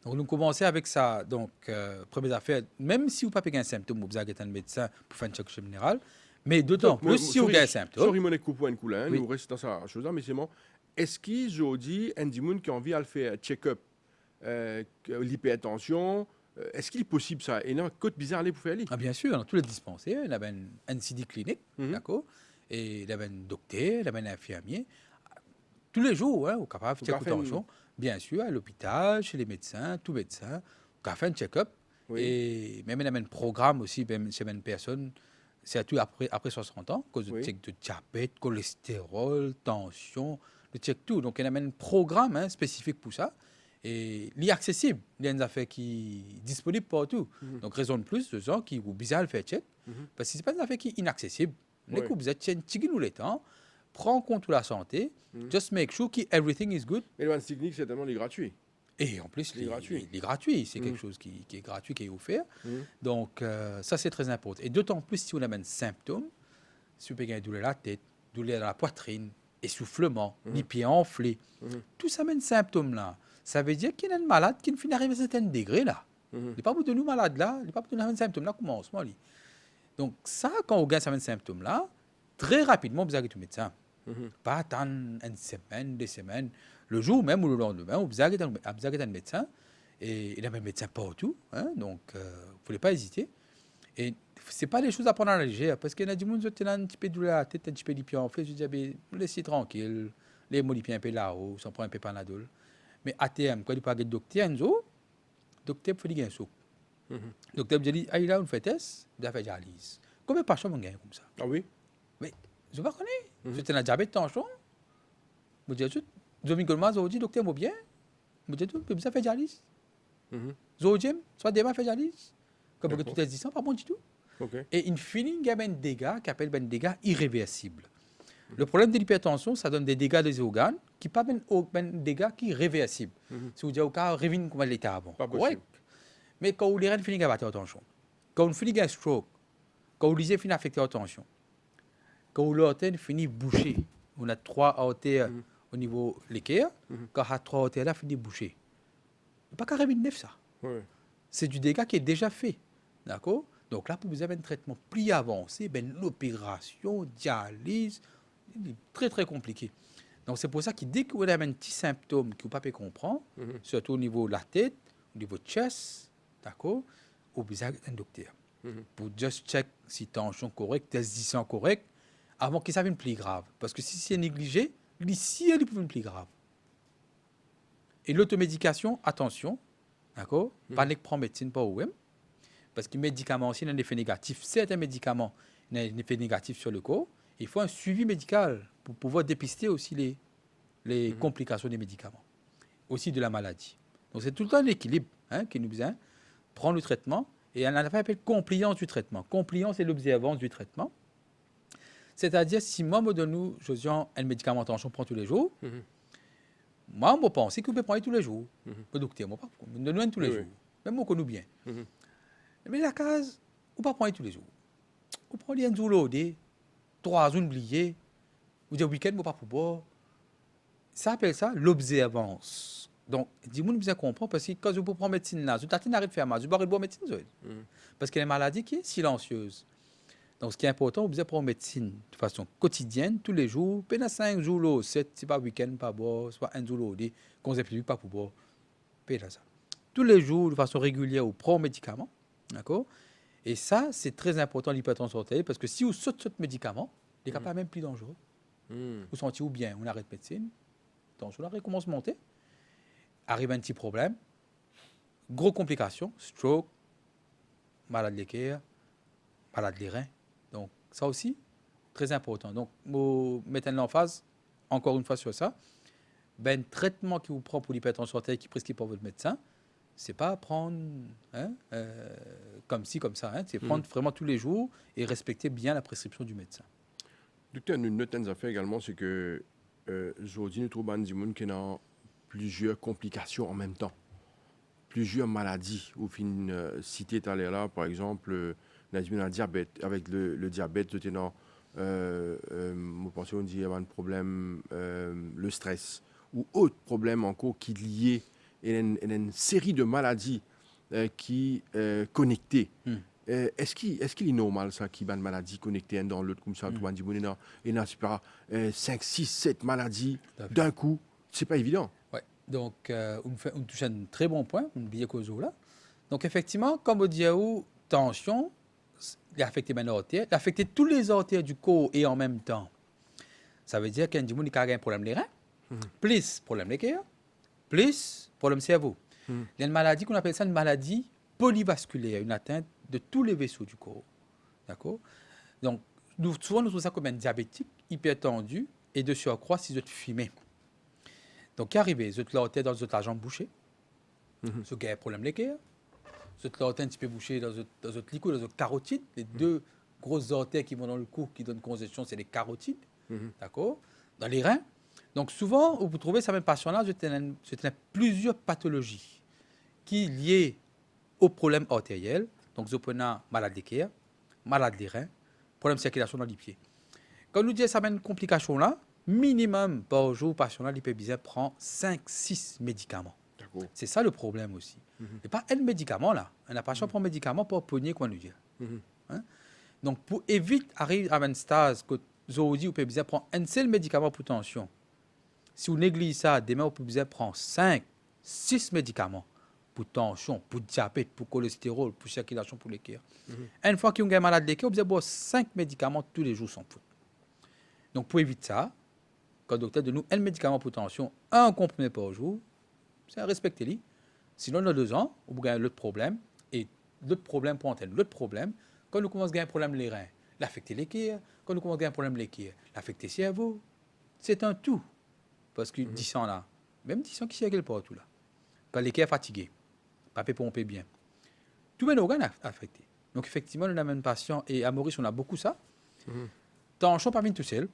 [SPEAKER 2] Donc, nous commençons avec ça. Donc, première affaire, même si vous n'avez pas un symptôme, vous avez un médecin pour faire un check général. Mais d'autant plus si vous avez un symptôme.
[SPEAKER 1] Sorry, mon écoute pour un coup nous restons dans ça chose mais c'est bon. Est-ce qu'aujourd'hui, un dimanche qui a envie de faire un check-up, l'hypertension, est-ce qu'il est possible ça? Et non, côte bizarre aller pour faire aller?
[SPEAKER 2] Ah, bien sûr, dans tous les dispensaires, il y avait un CD clinique, d'accord? Et il y avait un docteur, il y avait un infirmier. Tous les jours, au capable de checker tension. Bien sûr, à l'hôpital, chez les médecins, tout médecin, on a fait un check-up. Et même il y a un programme aussi, même chez une personne, c'est tout après 60 ans, cause de check de diabète, cholestérol, tension, le check tout. Donc il y a un programme spécifique pour ça. Et il est accessible. Il y a une affaire qui est disponible partout. Donc raison de plus, de gens qui sont bizarre de faire check, parce que ce n'est pas une affaire qui est inaccessible. Les coups, vous êtes nous les temps. Prends en compte la santé, just make sure que everything is good.
[SPEAKER 1] Mais le technique, c'est tellement gratuit.
[SPEAKER 2] Et en plus, il est gratuit. C'est quelque chose qui est gratuit, qui est offert. Donc, ça, c'est très important. Et d'autant plus si on a un symptôme, si vous avez une douleur à la tête, douleur à la poitrine, essoufflement, les pieds enflés, tout ça mène symptômes-là. Ça veut dire qu'il y a un malade qui ne finit arriver à un certain degré là. Il n'est pas pour de nous malade là, il n'est pas pour de nous un symptôme là, commencement. Donc, ça, quand on gagne ces symptômes-là, très rapidement, vous avez tout médecin. Pas attendre une semaine, 2 semaines. Le jour même ou le lendemain, vous avez un médecin. Et il y a un médecin partout. Donc, il ne faut pas hésiter. Et ce n'est pas des choses à prendre à la légère. Parce qu'il y a des gens qui ont un petit peu de douleur à la tête, un petit peu de pied enflé. Je dis, laissez tranquille. Les modifier un peu là-haut, s'en prend un peu Panadol. Mais à terme, quand il parle de docteur, le docteur peut dire un saut. Le docteur dit, ah, il a une fait test, il a fait dialyse. Combien de patients ont gagné comme ça?
[SPEAKER 1] Ah oui?
[SPEAKER 2] Mais je ne sais pas connaître. C'était un diabète tension. Je dis, Dominique Goldman, je dis, docteur, moi bien. Je dis, vous avez fait dialyse. Zojim, soit débat fait dialyse. Comme que tout est dit ça, pas bon du tout.
[SPEAKER 1] OK.
[SPEAKER 2] Et in fine, il y a un dégât qui appelle un dégât irréversible. Le problème de l'hypertension, ça donne des dégâts des organes qui pas un dégât qui est réversible. Si vous dites au cas, revient comme l'état avant.
[SPEAKER 1] Pas
[SPEAKER 2] Correct.
[SPEAKER 1] possible.
[SPEAKER 2] Mais quand vous finissez avec l'hypertension, quand vous finissez avec un stroke, quand vous lisez finit affecté l'attention, quand vous l'artère finit bouché, on a 3 artères au niveau de l'équerre, quand on a 3 artères là, finit bouché. Il n'y a pas qu'à revenir ça.
[SPEAKER 1] Oui.
[SPEAKER 2] C'est du dégât qui est déjà fait. D'accord? Donc là, pour vous avez un traitement plus avancé, ben, l'opération, dialyse, c'est très très compliqué. Donc c'est pour ça que dès que vous avez un petit symptôme que vous ne pouvez pas comprendre, surtout au niveau de la tête, au niveau de chest, d'accord, vous besoin d'un docteur. Pour juste check si tension correcte, tension correcte, avant qu'il s'avienne plus grave. Parce que si c'est négligé, l'ici, il peut être plus grave. Et l'automédication, attention, d'accord, pas de prendre médecine pour vous-même. Parce que les médicaments aussi ont un effet négatif. Certains médicaments ont un effet négatif sur le corps. Il faut un suivi médical pour pouvoir dépister aussi les complications des médicaments, aussi de la maladie. Donc c'est tout le temps l'équilibre qui nous besoin. Prendre le traitement et on appelle compliance du traitement. Compliance, c'est l'observance du traitement. C'est-à-dire, si moi, je donne un médicament tension prend tous les jours, moi, je pense que vous pouvez prendre tous les jours. Le docteur, moi, je donne tous les jours. Même moi, je connais bien. Mais la case, vous ne pas prendre tous les jours. Vous prenez un jour l'autre, 3 jours oubliés, vous dites week-end, vous ne pas pour boire. Ça appelle ça l'observance. Donc, dis-moi, vous comprendre parce que quand vous prenez médecine là, vous n'arrêtez de faire mal, vous boire médecine. Parce qu'il y a une maladie qui est silencieuse. Donc, ce qui est important, vous prendre médecine de façon quotidienne, tous les jours, pendant 5 jours, là, 7, c'est pas week-end, pas boire, c'est pas un jour l'autre, qu'on ne plus pas pour boire. Pendant ça. Tous les jours, de façon régulière, vous prenez médicaments. D'accord? Et ça, c'est très important, l'hypertension artérielle, parce que si vous sautez ce médicament, il n'est pas même plus dangereux. Vous sentez-vous bien, on arrête médecine, tension là, recommence à monter, arrive un petit problème, gros complications, stroke, malade de l'équerre, malade des reins. Donc, ça aussi, très important. Donc, vous mettez l'emphase, encore une fois sur ça, ben, traitement qui vous prend pour l'hypertension artérielle, qui prescrit par votre médecin, c'est pas prendre comme ci, comme ça. C'est prendre vraiment tous les jours et respecter bien la prescription du médecin.
[SPEAKER 1] Docteur, une note nous a fait également, c'est que aujourd'hui, nous trouvons des gens qui ont plusieurs complications en même temps. Plusieurs maladies. Ou fin cité tout à l'heure là, par exemple, le diabète. Avec le diabète, je pense qu'on dit un problème, le stress ou autre problème encore qui est lié. Il y a une série de maladies qui connectées. Est-ce qu'il est normal ça qu'il y a une maladie connectée dans l'autre comme ça, il y a 5, 6, 7 maladies d'un coup, c'est pas évident.
[SPEAKER 2] Ouais. Donc on touche un très bon point, on oublie cause là. Donc effectivement, comme on dit tension, il a affecté mes artères, il a affecté tous les artères du corps et en même temps. Ça veut dire qu'un monde qui a un problème des reins, plus problème des cœurs, plus problème cerveau. Il y a une maladie qu'on appelle ça une maladie polyvasculaire, une atteinte de tous les vaisseaux du corps. D'accord? Donc, souvent, nous trouvons ça comme un diabétique, hypertendu, et de surcroît, si vous êtes fumé. Donc, arrivé, vous êtes l'artère dans votre jambe bouchée, vous avez un problème de cœur, vous êtes l'artère un petit peu bouchée dans votre liquide, dans votre carotide, les deux grosses artères qui vont dans le cou, qui donnent congestion, c'est les carotides. D'accord? Dans les reins. Donc, souvent, vous trouvez ces mêmes patients-là, c'est plusieurs pathologies qui sont liées au problème artériel. Donc, vous prenez malade des cœurs, malade des reins, problème de circulation dans les pieds. Quand nous disons ça une complication-là, minimum par jour, patient-là, l'hyperviseur prend 5-6 médicaments. C'est ça le problème aussi. Et pas un médicament là. Un patient prend un médicament pour pogner, quoi nous dire. Donc, pour éviter d'arriver à un stade que Zoodi ou Pébizet prend un seul médicament pour tension. Si vous négligez ça, demain, vous pouvez prendre 5, 6 médicaments pour tension, pour diabète, pour cholestérol, pour circulation, pour les cœurs. Une fois que vous êtes malade des cœurs, vous avez 5 médicaments tous les jours sans faute. Donc, pour éviter ça, quand le docteur donne nous un médicament pour tension, un comprimé par jour, c'est à respecter. Sinon, dans 2 ans, vous avez l'autre problème. Et l'autre problème pour entendre l'autre problème, quand nous commençons à avoir un problème les reins, l'affecter les cœurs. Quand nous commençons à avoir un problème les cœurs, l'affecter le cerveau. C'est un tout. Parce que 10 ans là, même 10 ans qui circulent pas tout là. Quand les cœurs fatigués, pas pomper bien. Tous les organes affectés. Donc, effectivement, nous avons un patient, et à Maurice, on a beaucoup ça. Tension pas vient tout seul.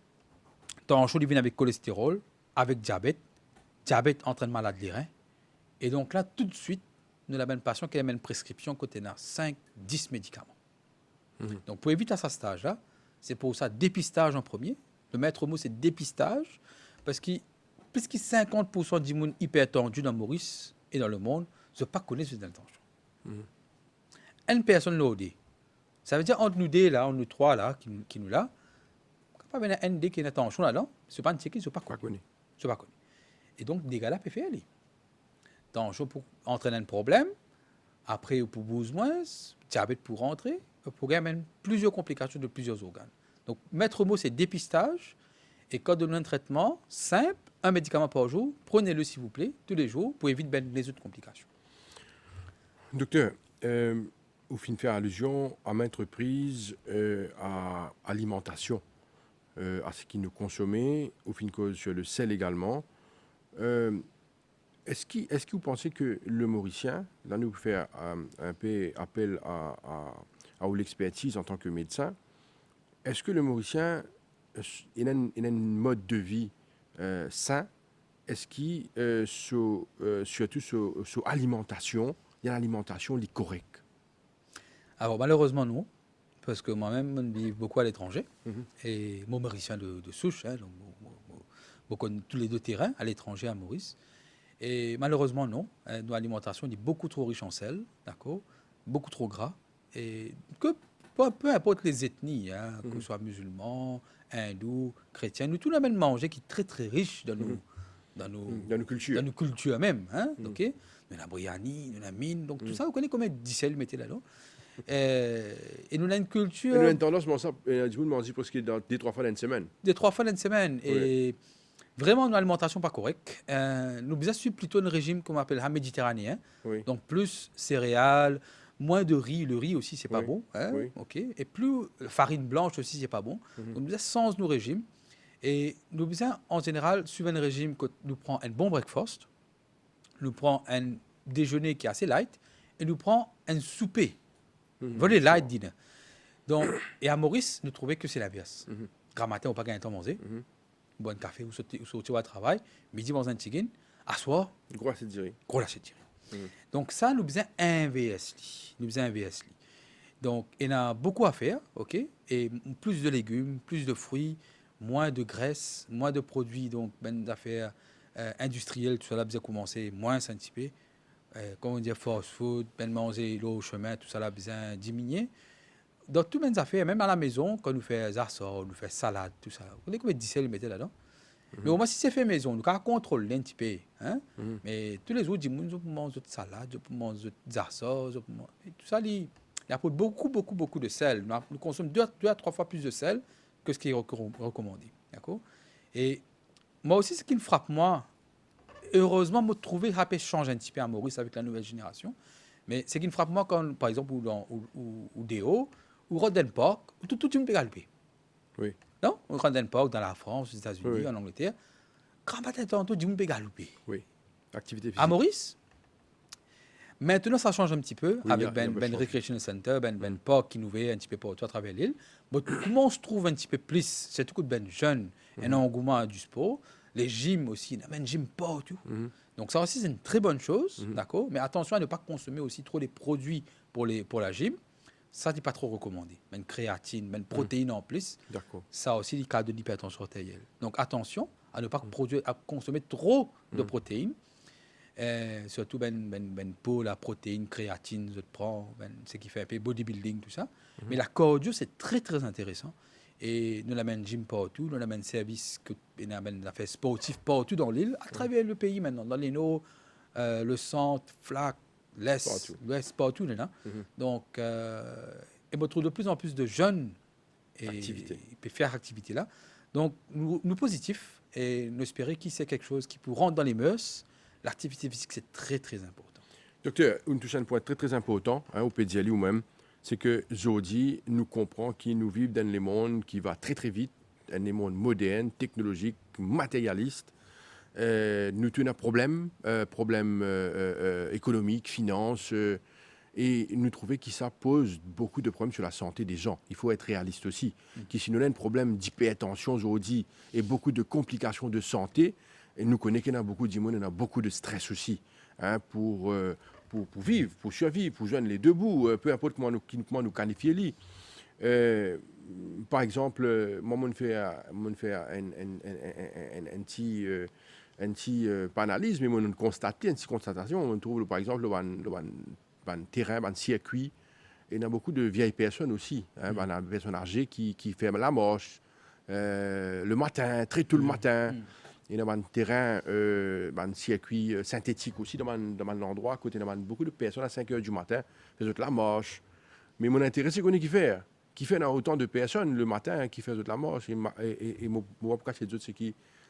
[SPEAKER 2] Tension, il vient avec cholestérol, avec diabète. Diabète entraîne malade les reins. Et donc là, tout de suite, nous avons un patient qui a une prescription côté 5, 10 médicaments. Donc, pour éviter à ce stage-là, c'est pour ça dépistage en premier. Le maître mot, c'est dépistage, parce que plus que 50% du monde hypertendu dans Maurice et dans le monde ne pas connaissent cette tension. Une personne l'OD. Ça veut dire entre nous deux, là, entre nous trois, là, qui nous là, quand il y a un D qui a une tension là-dedans, ce n'est pas un ticket, ce n'est pas connu. Et donc, des gars-là peuvent faire aller. Tension pour entraîner un problème, après, pour besoin, diabète pour rentrer, pour gagner plusieurs complications de plusieurs organes. Donc, maître mot, c'est dépistage. Et quand on donne un traitement simple, un médicament par jour, prenez-le s'il vous plaît, tous les jours, pour éviter les autres complications.
[SPEAKER 1] Docteur, vous finissez faire allusion à maintes reprises à l'alimentation, à ce qui nous consomme, au fin de cause sur le sel également. Est-ce que vous pensez que le Mauricien, là nous fait un peu appel à l'expertise en tant que médecin, est-ce que le Mauricien il a un mode de vie sain? Est-ce qu'il surtout sur l'alimentation, il y a l'alimentation qui est correcte?
[SPEAKER 2] Alors malheureusement non, parce que moi-même je vis beaucoup à l'étranger et mon Mauricien de souche, donc beaucoup tous les deux terrains à l'étranger à Maurice. Et malheureusement non, notre alimentation est beaucoup trop riche en sel, d'accord, beaucoup trop gras et que peu importe les ethnies, que ce soit musulmans, hindous, chrétiens, nous tous la même manger qui est très très riche dans nos cultures même, ok. Nous la biryani, nous la mine, donc tout ça, vous connaissez combien de sel mettez là-dedans. Et nous avons une culture.
[SPEAKER 1] Nous avons une tendance, du coup, dit parce que dans 2-3 fois dans une semaine.
[SPEAKER 2] 2-3 fois dans une semaine. Oui. Et vraiment, une alimentation pas correcte. Nous avons suivre plutôt un régime qu'on appelle méditerranéen. Oui. Donc plus céréales, moins de riz. Le riz aussi, c'est pas bon. Oui. Ok. Et plus farine blanche aussi, c'est pas bon. Donc nous avons sans nos régimes. Et nous avons en général suivre un régime que nous prenons un bon breakfast, nous prenons un déjeuner qui est assez light, et nous prenons un souper. Voler light dinner. Donc, et à Maurice, nous trouvons que c'est l'inverse. Grand matin, on n'a pas gagné de temps à manger. Bon café, ou sortir au travail. Midi, on mange un tigine. À soir,
[SPEAKER 1] gros assiette de riz.
[SPEAKER 2] Donc, ça, nous faisons un VS. Donc, il y a beaucoup à faire, ok? Et plus de légumes, plus de fruits, moins de graisse, moins de produits, donc, d'affaires industrielles, tout ça, là, vous avez commencé moins un petit peu. Comme on dit, fast food, manger l'eau au chemin, tout ça là, besoin diminuer. Dans toutes les affaires, même à la maison, quand nous faisons zassor, nous faisons salade, tout ça, vous connaissez combien de sel vous mettez là-dedans? Mais au moins, si c'est fait maison, nous pouvons contrôler un petit peu. Mais tous les autres, nous mangent de salade, nous mangent de zassor, tout ça, il y a beaucoup de sel. Nous consommons 2 à 3 fois plus de sel que ce qui est recommandé. D'accord? Et moi aussi, ce qui me frappe, moi, heureusement, me trouver rapide change un petit peu à Maurice avec la nouvelle génération. Mais ce qui me frappe moi quand, par exemple, ou Déo, ou Roden Park, tout le monde peut galoper.
[SPEAKER 1] Oui.
[SPEAKER 2] Non? Ou Roden Park dans la France, aux États-Unis, en Angleterre. Quand matin, tout le monde peut galoper.
[SPEAKER 1] Oui. Activité physique.
[SPEAKER 2] À Maurice, maintenant, ça change un petit peu avec Ben Recreation Center, Ben Park qui nous fait un petit peu partout à travers l'île. Mais comment on se trouve un petit peu plus, c'est tout ben jeune, un engouement du sport. Les gyms aussi, il y a un gym partout. Donc ça aussi, c'est une très bonne chose, d'accord? Mais attention à ne pas consommer aussi trop les produits pour la gym. Ça, n'est pas trop recommandé. Une créatine, une protéine en plus.
[SPEAKER 1] D'accord.
[SPEAKER 2] Ça aussi, le cas de l'hypertension artérielle. Donc attention à ne pas consommer trop de protéines. Surtout pour la protéine, créatine, je prends, ce qui fait un peu bodybuilding, tout ça. Mais la cardio, c'est très, très intéressant. Et nous avons gym partout, nous avons service nous avons fait sportif partout dans l'île, à travers le pays maintenant, dans les nord, le centre, Flac, l'ouest, partout. Donc, et on trouve de plus en plus de jeunes et peuvent faire activité là. Donc, nous positifs et nous espérons que c'est quelque chose qui peut rentrer dans les mœurs. L'activité physique, c'est très, très important.
[SPEAKER 1] Docteur, une touche à un point très, très important, au peut dire ou même, c'est que Jody nous comprend qu'il nous vit dans le monde qui va très très vite, un monde moderne, technologique, matérialiste. Nous avons un problème économique, finance, Et nous trouvons que ça pose beaucoup de problèmes sur la santé des gens. Il faut être réaliste aussi. Que si nous avons un problème d'hypertension aujourd'hui et beaucoup de complications de santé, et nous connaissons qu'il y a beaucoup de monde, il y a beaucoup de stress aussi hein, pour vivre, pour survivre, pour joindre les deux bouts, peu importe comment nous qualifier. Par exemple, moi, je fais un petit analyse, mais on constate, une petite constatation. On trouve, par exemple, le terrain, le circuit. Et il y a beaucoup de vieilles personnes aussi, hein, des personnes âgées qui font la marche le matin, très tôt le matin. Il y a un terrain, un circuit synthétique aussi dans l'endroit, à côté, il y a beaucoup de personnes à 5 h du matin, font la marche. Mais mon intérêt, c'est qu'on est qui fait autant de personnes le matin qui font la marche. Et moi,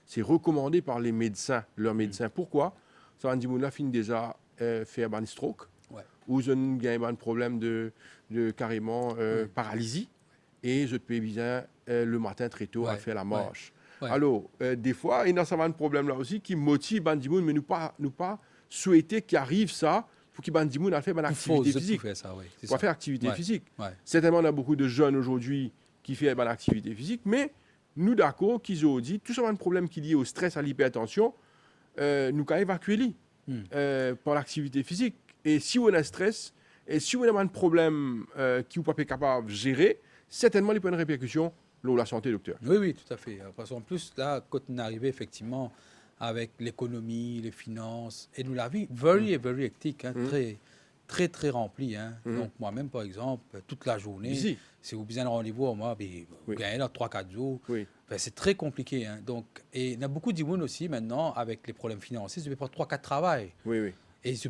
[SPEAKER 1] c'est recommandé par les médecins, leurs médecins. Pourquoi? Ça va dire que fin déjà faire un stroke, ou je n'ai un problème de carrément paralysie, et je peux bien le matin très tôt à faire la marche. Alors, des fois, il y a un problème là aussi qui motive Bandimoun, mais nous pas souhaiter qu'il arrive ça pour que Bandimoun a fait une activité physique. Pour faire activité physique. Certainement, on a beaucoup de jeunes aujourd'hui qui font une activité physique, mais nous, d'accord, qu'ils ont dit, tout ça, un problème qui est lié au stress, à l'hypertension, nous avons évacué par l'activité physique. Et si on a un stress, et si on a un problème qui n'est pas capable de gérer, certainement, il y a une répercussion sur la santé, docteur.
[SPEAKER 2] Oui, tout à fait. Parce qu'en plus, là, quand on est arrivé effectivement avec l'économie, les finances, et nous la vie very hectique, hein, très remplie. Hein. Donc, moi-même, par exemple, toute la journée, si vous besoin un rendez-vous, moi, vous gagnez dans 3-4 jours. Ben, c'est très compliqué. Hein. Donc, et il y a beaucoup de monde aussi maintenant, avec les problèmes financiers, je ne pas 3-4 travail. Et ce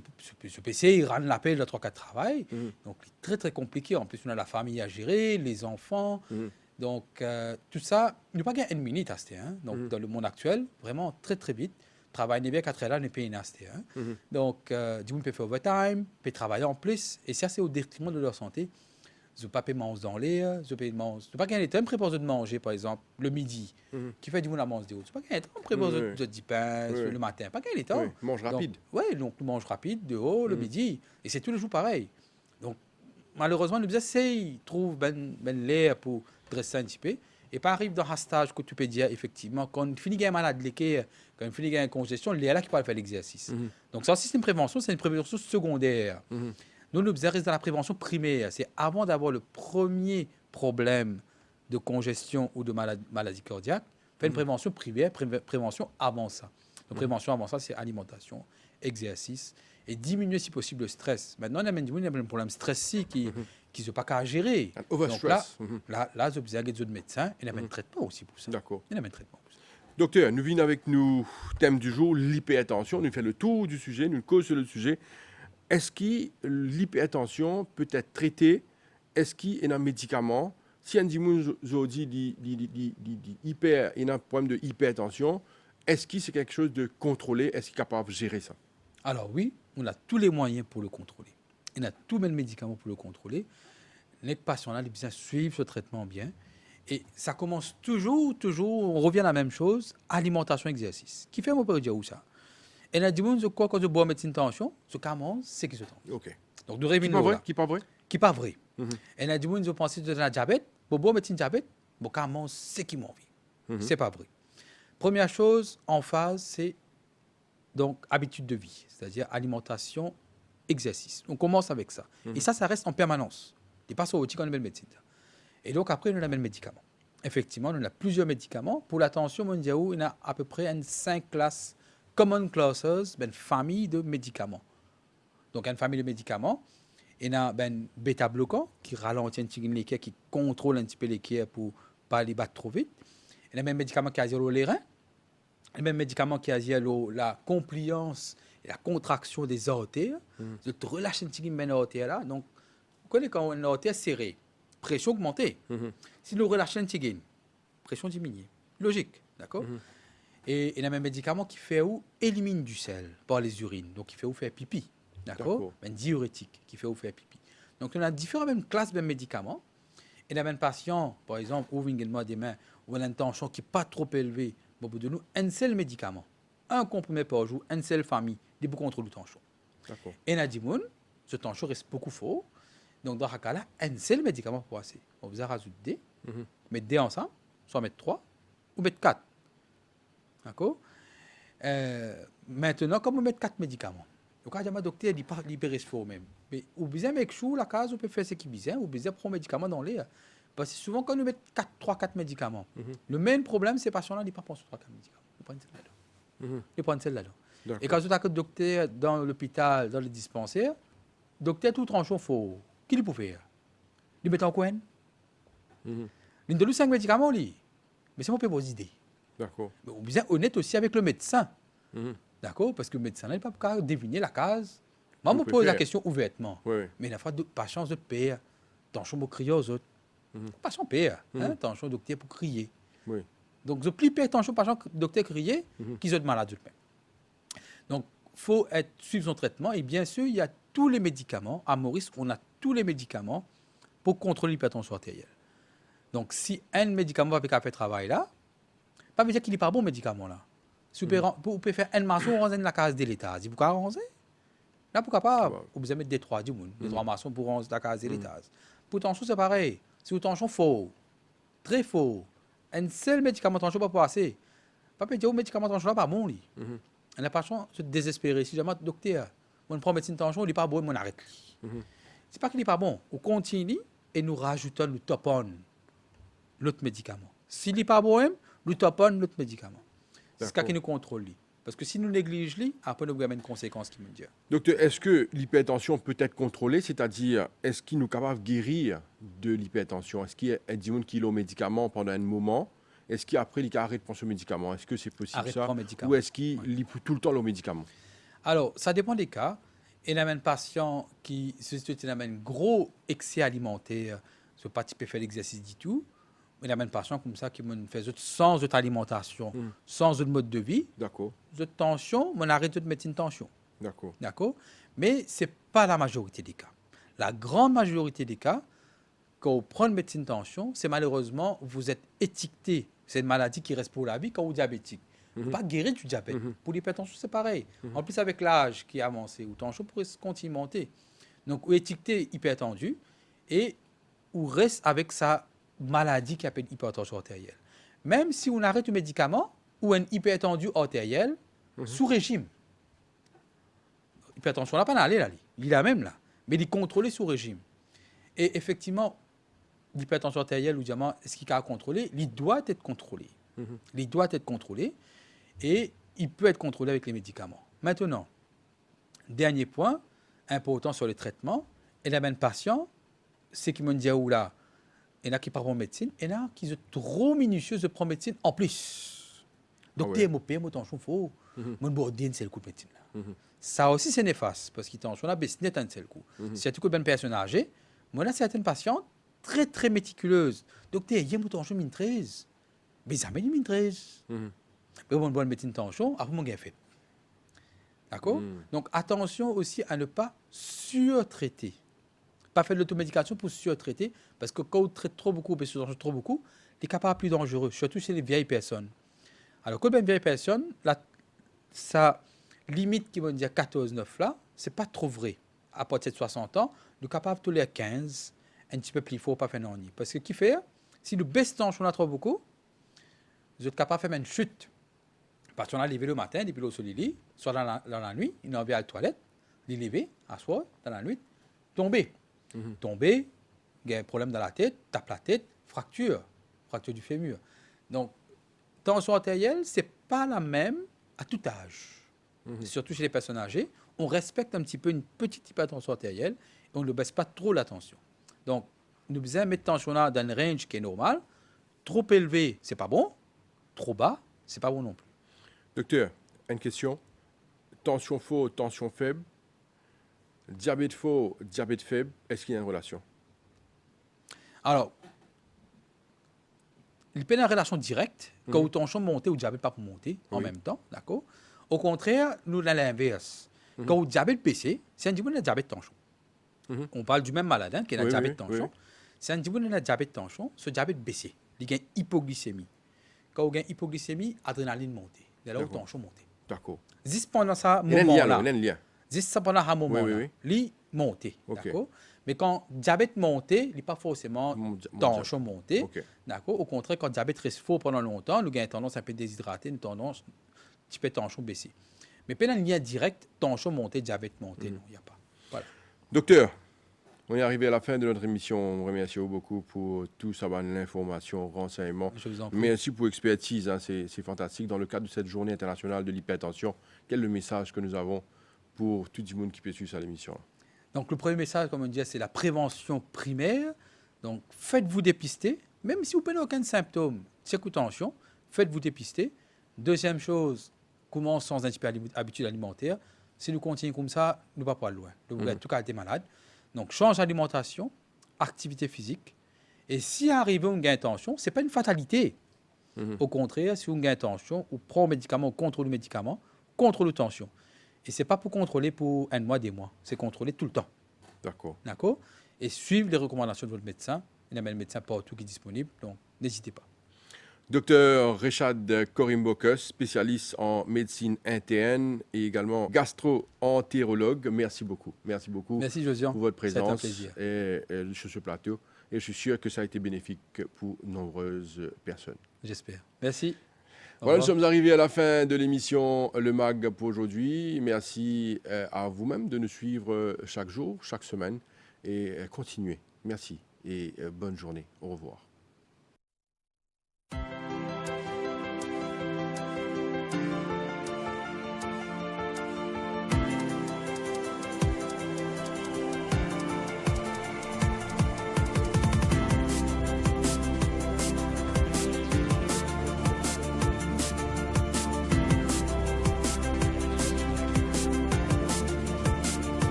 [SPEAKER 2] PC, il rend l'appel de 3-4 travail. Donc, c'est très compliqué. En plus, on a la famille à gérer, les enfants. Donc, tout ça, il n'y a pas gagné une minute à ce hein. Donc, dans le monde actuel, vraiment très vite. Travail n'est bien 4 heures, n'est pas une acheté. Hein. Donc, du monde peut faire overtime, peut travailler en plus. Et ça, c'est au détriment de leur santé. Je ne peux pas manger dans l'air, je ne peux pas gagner le temps de manger, par exemple, le midi, qui fait du monde à manger. Je ne peux pas gagner le temps de préparer du pain le matin. Pas gagner le temps.
[SPEAKER 1] Mange rapide.
[SPEAKER 2] Donc, mange rapide, dehors, le midi. Et c'est tous les jours pareil. Donc, malheureusement, nous essayons de trouver l'air pour dresser un petit peu. Et pas arrive dans un stage que tu peux dire, effectivement, quand on finit malade, quand on finit une congestion, il est là qui peut faire l'exercice. Donc, ça aussi, c'est une prévention secondaire. Nous restons dans la prévention primaire. C'est avant d'avoir le premier problème de congestion ou de maladie cardiaque, faire une prévention primaire, prévention avant ça. Donc, prévention avant ça, c'est alimentation, exercice et diminuer si possible le stress. Maintenant, on a un problème stressé qui ne pas qu'à gérer. Donc là, je besoin de médecins et un traitement aussi pour ça.
[SPEAKER 1] D'accord.
[SPEAKER 2] Il y a un traitement pour ça.
[SPEAKER 1] Docteur, nous venons avec nous thème du jour, l'hypertension. Nous faisons le tour du sujet, nous causons sur le sujet. Est-ce que l'hypertension peut être traitée? Est-ce qu'il y a un médicament? Si un dit hyper, il y a un problème de hypertension, est-ce que c'est quelque chose de contrôlé? Est-ce qu'il est capable de gérer ça?
[SPEAKER 2] Alors oui, on a tous les moyens pour le contrôler. On a tous les médicaments pour le contrôler. Les patients-là, ils bien suivre ce traitement bien. Et ça commence toujours, on revient à la même chose, alimentation, exercice. Qui fait mon père dire où ça? Et là, dis-moi, je crois que je bois médecine tension, je commence, c'est qui se tente.
[SPEAKER 1] OK.
[SPEAKER 2] Donc, de réunir là.
[SPEAKER 1] Qui pas vrai?
[SPEAKER 2] Qui pas vrai. Et là, dis-moi, je pense que je la diabète, je bois médecine diabète, je commence, c'est qui m'envie. C'est pas vrai. Première chose, en phase, c'est donc habitude de vie, c'est-à-dire alimentation, exercice. On commence avec ça. Et ça reste en permanence. Il passe au outil qu'on appelle médecine. Et donc, après, on a le médicament. Effectivement, on a plusieurs médicaments. Pour la tension mondiale, on a à peu près 5 classes, common classes, une famille de médicaments. Donc, une famille de médicaments. Il y a un bêta-bloquant qui ralentit un petit peu l'équerre, qui contrôle un petit peu l'équerre pour ne pas les battre trop vite. Il y a même médicament qui a les reins. Il y a même médicament qui a la compliance et la contraction des artères. Je te relâche un petit peu les artères là. Donc, vous connaissez quand une artère serrée, pression augmentée. Si nous relâchons un petit peu, pression diminuée. Logique, d'accord? Et il y a même médicament qui fait où élimine du sel par les urines. Donc, qui fait où faire pipi. D'accord? Un diurétique qui fait où faire pipi. Donc, on a différentes classes de médicaments. Et il y a même patient, par exemple, où des mains, où on a une tension qui n'est pas trop élevée, au bout de nous, un seul médicament, un comprimé par jour, une seule famille, des pour contrôle de tension. Et il y a des gens ce tension reste beaucoup fort. Donc, dans ce cas-là, un seul médicament pour passer. On vous a rajouté D, mettre D ensemble, soit mettre 3 ou mettre 4. D'accord? Maintenant, comme on met 4 médicaments, donc, quand le docteur dit pas libérer ce fort même. Mais ou bien avec chou la case, on peut faire ce qui besoin, ou bien prendre médicaments dans l'air. Parce que souvent, quand on met 3-4 médicaments, le même problème, c'est que les patients-là ne pas prendre 3-4 médicaments. Ils prennent celle-là. Ils prennent celle-là. Et quand vous avez un docteur dans l'hôpital, dans le dispensaire, docteur tout tranchant fort, qui peut faire? Il met en coin. Il donne 5 médicaments, lui. Mais c'est mon peu vos idées.
[SPEAKER 1] D'accord.
[SPEAKER 2] Mais on est honnête aussi avec le médecin. D'accord? Parce que le médecin n'a pas deviner la case. Moi, je me pose la question ouvertement.
[SPEAKER 1] Oui.
[SPEAKER 2] Mais la fois, pas chance de payer. Tension pour crier aux autres. Pas sans payer. Tension docteur pour crier.
[SPEAKER 1] Oui.
[SPEAKER 2] Donc, je plus payer tension pas docteur crier qu'ils ont de malade eux-mêmes. Donc, il faut suivre son traitement. Et bien sûr, il y a tous les médicaments. À Maurice, on a tous les médicaments pour contrôler l'hypertension artérielle. Donc, si un médicament va faire travail là, pas veut dire qu'il n'est pas bon médicament là. Si vous pouvez faire un maçon, on rentre la case de l'État. Vous pouvez ranger? Là, pourquoi pas? Vous pouvez mettre des 3 du monde, des 3 maçons pour ranger la case de l'État. Pour tension, c'est pareil. Si vous tension faux, très faux, un seul médicament tension pas passer. Pas peut dire que le médicament tension là pas bon lui. Un patient se désespérer. Si jamais le docteur, on prend médecine tension, il n'est pas bon, on arrête. C'est pas qu'il n'est pas bon. On continue et nous rajoutons, nous topons l'autre médicament. S'il n'est pas bon, nous topons l'autre médicament. C'est ce qui nous contrôle. Parce que si nous négligeons, après nous avons une conséquence qui me dit.
[SPEAKER 1] Docteur, est-ce que l'hypertension peut être contrôlée? C'est-à-dire, est-ce qu'il nous capable de guérir de l'hypertension? Est-ce qu'il y a des gens qui ont médicament pendant un moment? Est-ce qu'après, il arrête de prendre ce médicament? Est-ce que c'est possible ça? Ou est-ce qu'il lit tout le temps le médicament?
[SPEAKER 2] Alors, ça dépend des cas. Il y a un patient qui a un gros excès alimentaire, ce pas peut faire l'exercice du tout. Il y a un patient comme ça qui fait sans autre alimentation, sans autre mode de vie.
[SPEAKER 1] D'accord.
[SPEAKER 2] De tension, on arrête de mettre une tension.
[SPEAKER 1] D'accord.
[SPEAKER 2] D'accord? Mais ce n'est pas la majorité des cas. La grande majorité des cas, quand on prend une médecine tension, c'est malheureusement, vous êtes étiqueté. C'est une maladie qui reste pour la vie quand vous êtes diabétique. Pas guéri du diabète. Pour l'hypertension, c'est pareil. En plus, avec l'âge qui est avancé, ou tension pourrait continuer à monter. Donc, vous étiqueté hypertendu et vous reste avec sa maladie qui appelle hypertension artérielle. Même si on arrête le médicament ou un hypertendu artériel sous régime. L'hypertension n'a pas d'aller là, il est là même là, mais il est contrôlé sous régime. Et effectivement, l'hypertension artérielle ou diamant, ce qu'il a contrôlé, il doit être contrôlé. Il doit être contrôlé et il peut être contrôlé avec les médicaments. Maintenant, dernier point important sur le traitement, et la même patient, c'est qui me dit où là, il y en a qui parlent en médecine, il y en a qui sont trop minutieux de prendre médecine en plus. Donc, tu es mopé, moi, tension faux. Moi, je c'est le coup de médecine. Ça aussi, c'est néfaste, parce qu'il tension là, baisse net un seul coup. Si tu es une personne âgée, moi, là, certaines patientes très, très méticuleuses. Donc, tu es, il y a mon tension mine 13. Mais ça m'a dit mine 13. Mais bon, bonne médecine tension, après, mon gars fait. D'accord? Donc, attention aussi à ne pas surtraiter. Pas faire de l'automédication pour surtraiter, parce que quand on traite trop beaucoup, trop beaucoup, les cas plus dangereux, surtout chez les vieilles personnes. Alors, quand une vieille personne, sa limite qui va dire 14-9 là, c'est pas trop vrai. À partir de 60 ans, nous sommes capables de les 15, un petit peu plus fort, pas faire non. Parce que qui fait, si nous baissons tension trop beaucoup, vous êtes capable de faire une chute. Parce qu'on a levé le matin, depuis le soleil, soit dans la nuit, il a envie à la toilette, il lever, asseoir, dans la nuit, tomber. Tomber, il y a un problème dans la tête, tape la tête, fracture du fémur. Donc, tension artérielle, ce n'est pas la même à tout âge. Surtout chez les personnes âgées, on respecte un petit peu une petite hypertension artérielle et on ne baisse pas trop la tension. Donc, nous devons mettre tension là dans un range qui est normal. Trop élevé, c'est pas bon. Trop bas, c'est pas bon non plus.
[SPEAKER 1] Docteur, une question. Tension faux, tension faible. Diabète faux, diabète faible. Est-ce qu'il y a une relation?
[SPEAKER 2] Alors, il peut y avoir une relation directe quand la tension monte ou le diabète pas pour monter en même temps, d'accord? Au contraire, nous avons l'inverse. Quand le diabète baisse, c'est un diabète de diabète tension. On parle du même malade qui a un diabète tension. C'est un diabète de diabète tension, ce diabète baisse. Il y a une hypoglycémie. Quand il y a une hypoglycémie, l'adrénaline monte. La tension monte.
[SPEAKER 1] D'accord.
[SPEAKER 2] Juste pendant ce moment-là.
[SPEAKER 1] Il y a un lien.
[SPEAKER 2] Juste pendant ce moment-là. monté.
[SPEAKER 1] Ok.
[SPEAKER 2] D'accord? Mais quand diabète monté, il n'est pas forcément tension montée.
[SPEAKER 1] Ok.
[SPEAKER 2] D'accord? Au contraire, quand le diabète reste fort pendant longtemps, nous avons tendance à un peu déshydrater, une tendance, un petit peu tension baissée. Mais pas un lien direct, tension montée, diabète monté, non, il n'y a pas. Voilà.
[SPEAKER 1] Docteur, on est arrivé à la fin de notre émission. On vous remercie beaucoup pour tout ça, l'information, renseignements.
[SPEAKER 2] Je vous en prie.
[SPEAKER 1] Merci pour l'expertise, hein, c'est fantastique. Dans le cadre de cette journée internationale de l'hypertension, quel est le message que nous avons pour tout le monde qui peut suivre cette émission?
[SPEAKER 2] Donc, le premier message, comme on dit, c'est la prévention primaire. Donc, faites-vous dépister, même si vous n'avez aucun symptôme, tension, faites-vous dépister. Deuxième chose, commence sans habitude alimentaire. Si nous continuons comme ça, nous ne va pas loin. Nous allons en tout cas être malades. Donc, change d'alimentation, activité physique. Et si arrive une gain tension, ce n'est pas une fatalité. Au contraire, si vous avez une tension, vous prenez un médicament, vous contrôlez le médicament, contrôlez la tension. Et ce n'est pas pour contrôler pour un mois, des mois. C'est contrôler tout le temps.
[SPEAKER 1] D'accord.
[SPEAKER 2] D'accord? Et suivre les recommandations de votre médecin. Il y a un médecin partout qui est disponible, donc n'hésitez pas.
[SPEAKER 1] Docteur Richard Korimbokus, spécialiste en médecine interne et également gastro-entérologue. Merci beaucoup. Merci beaucoup
[SPEAKER 2] Merci Josiane.
[SPEAKER 1] pour votre
[SPEAKER 2] C'est un
[SPEAKER 1] présence
[SPEAKER 2] plaisir.
[SPEAKER 1] sur ce plateau. Et je suis sûr que ça a été bénéfique pour nombreuses personnes.
[SPEAKER 2] J'espère. Merci. Au
[SPEAKER 1] Voilà, nous
[SPEAKER 2] revoir.
[SPEAKER 1] sommes arrivés à la fin de l'émission Le Mag pour aujourd'hui. Merci à vous-même de nous suivre chaque jour, chaque semaine et continuez. Merci et bonne journée. Au revoir.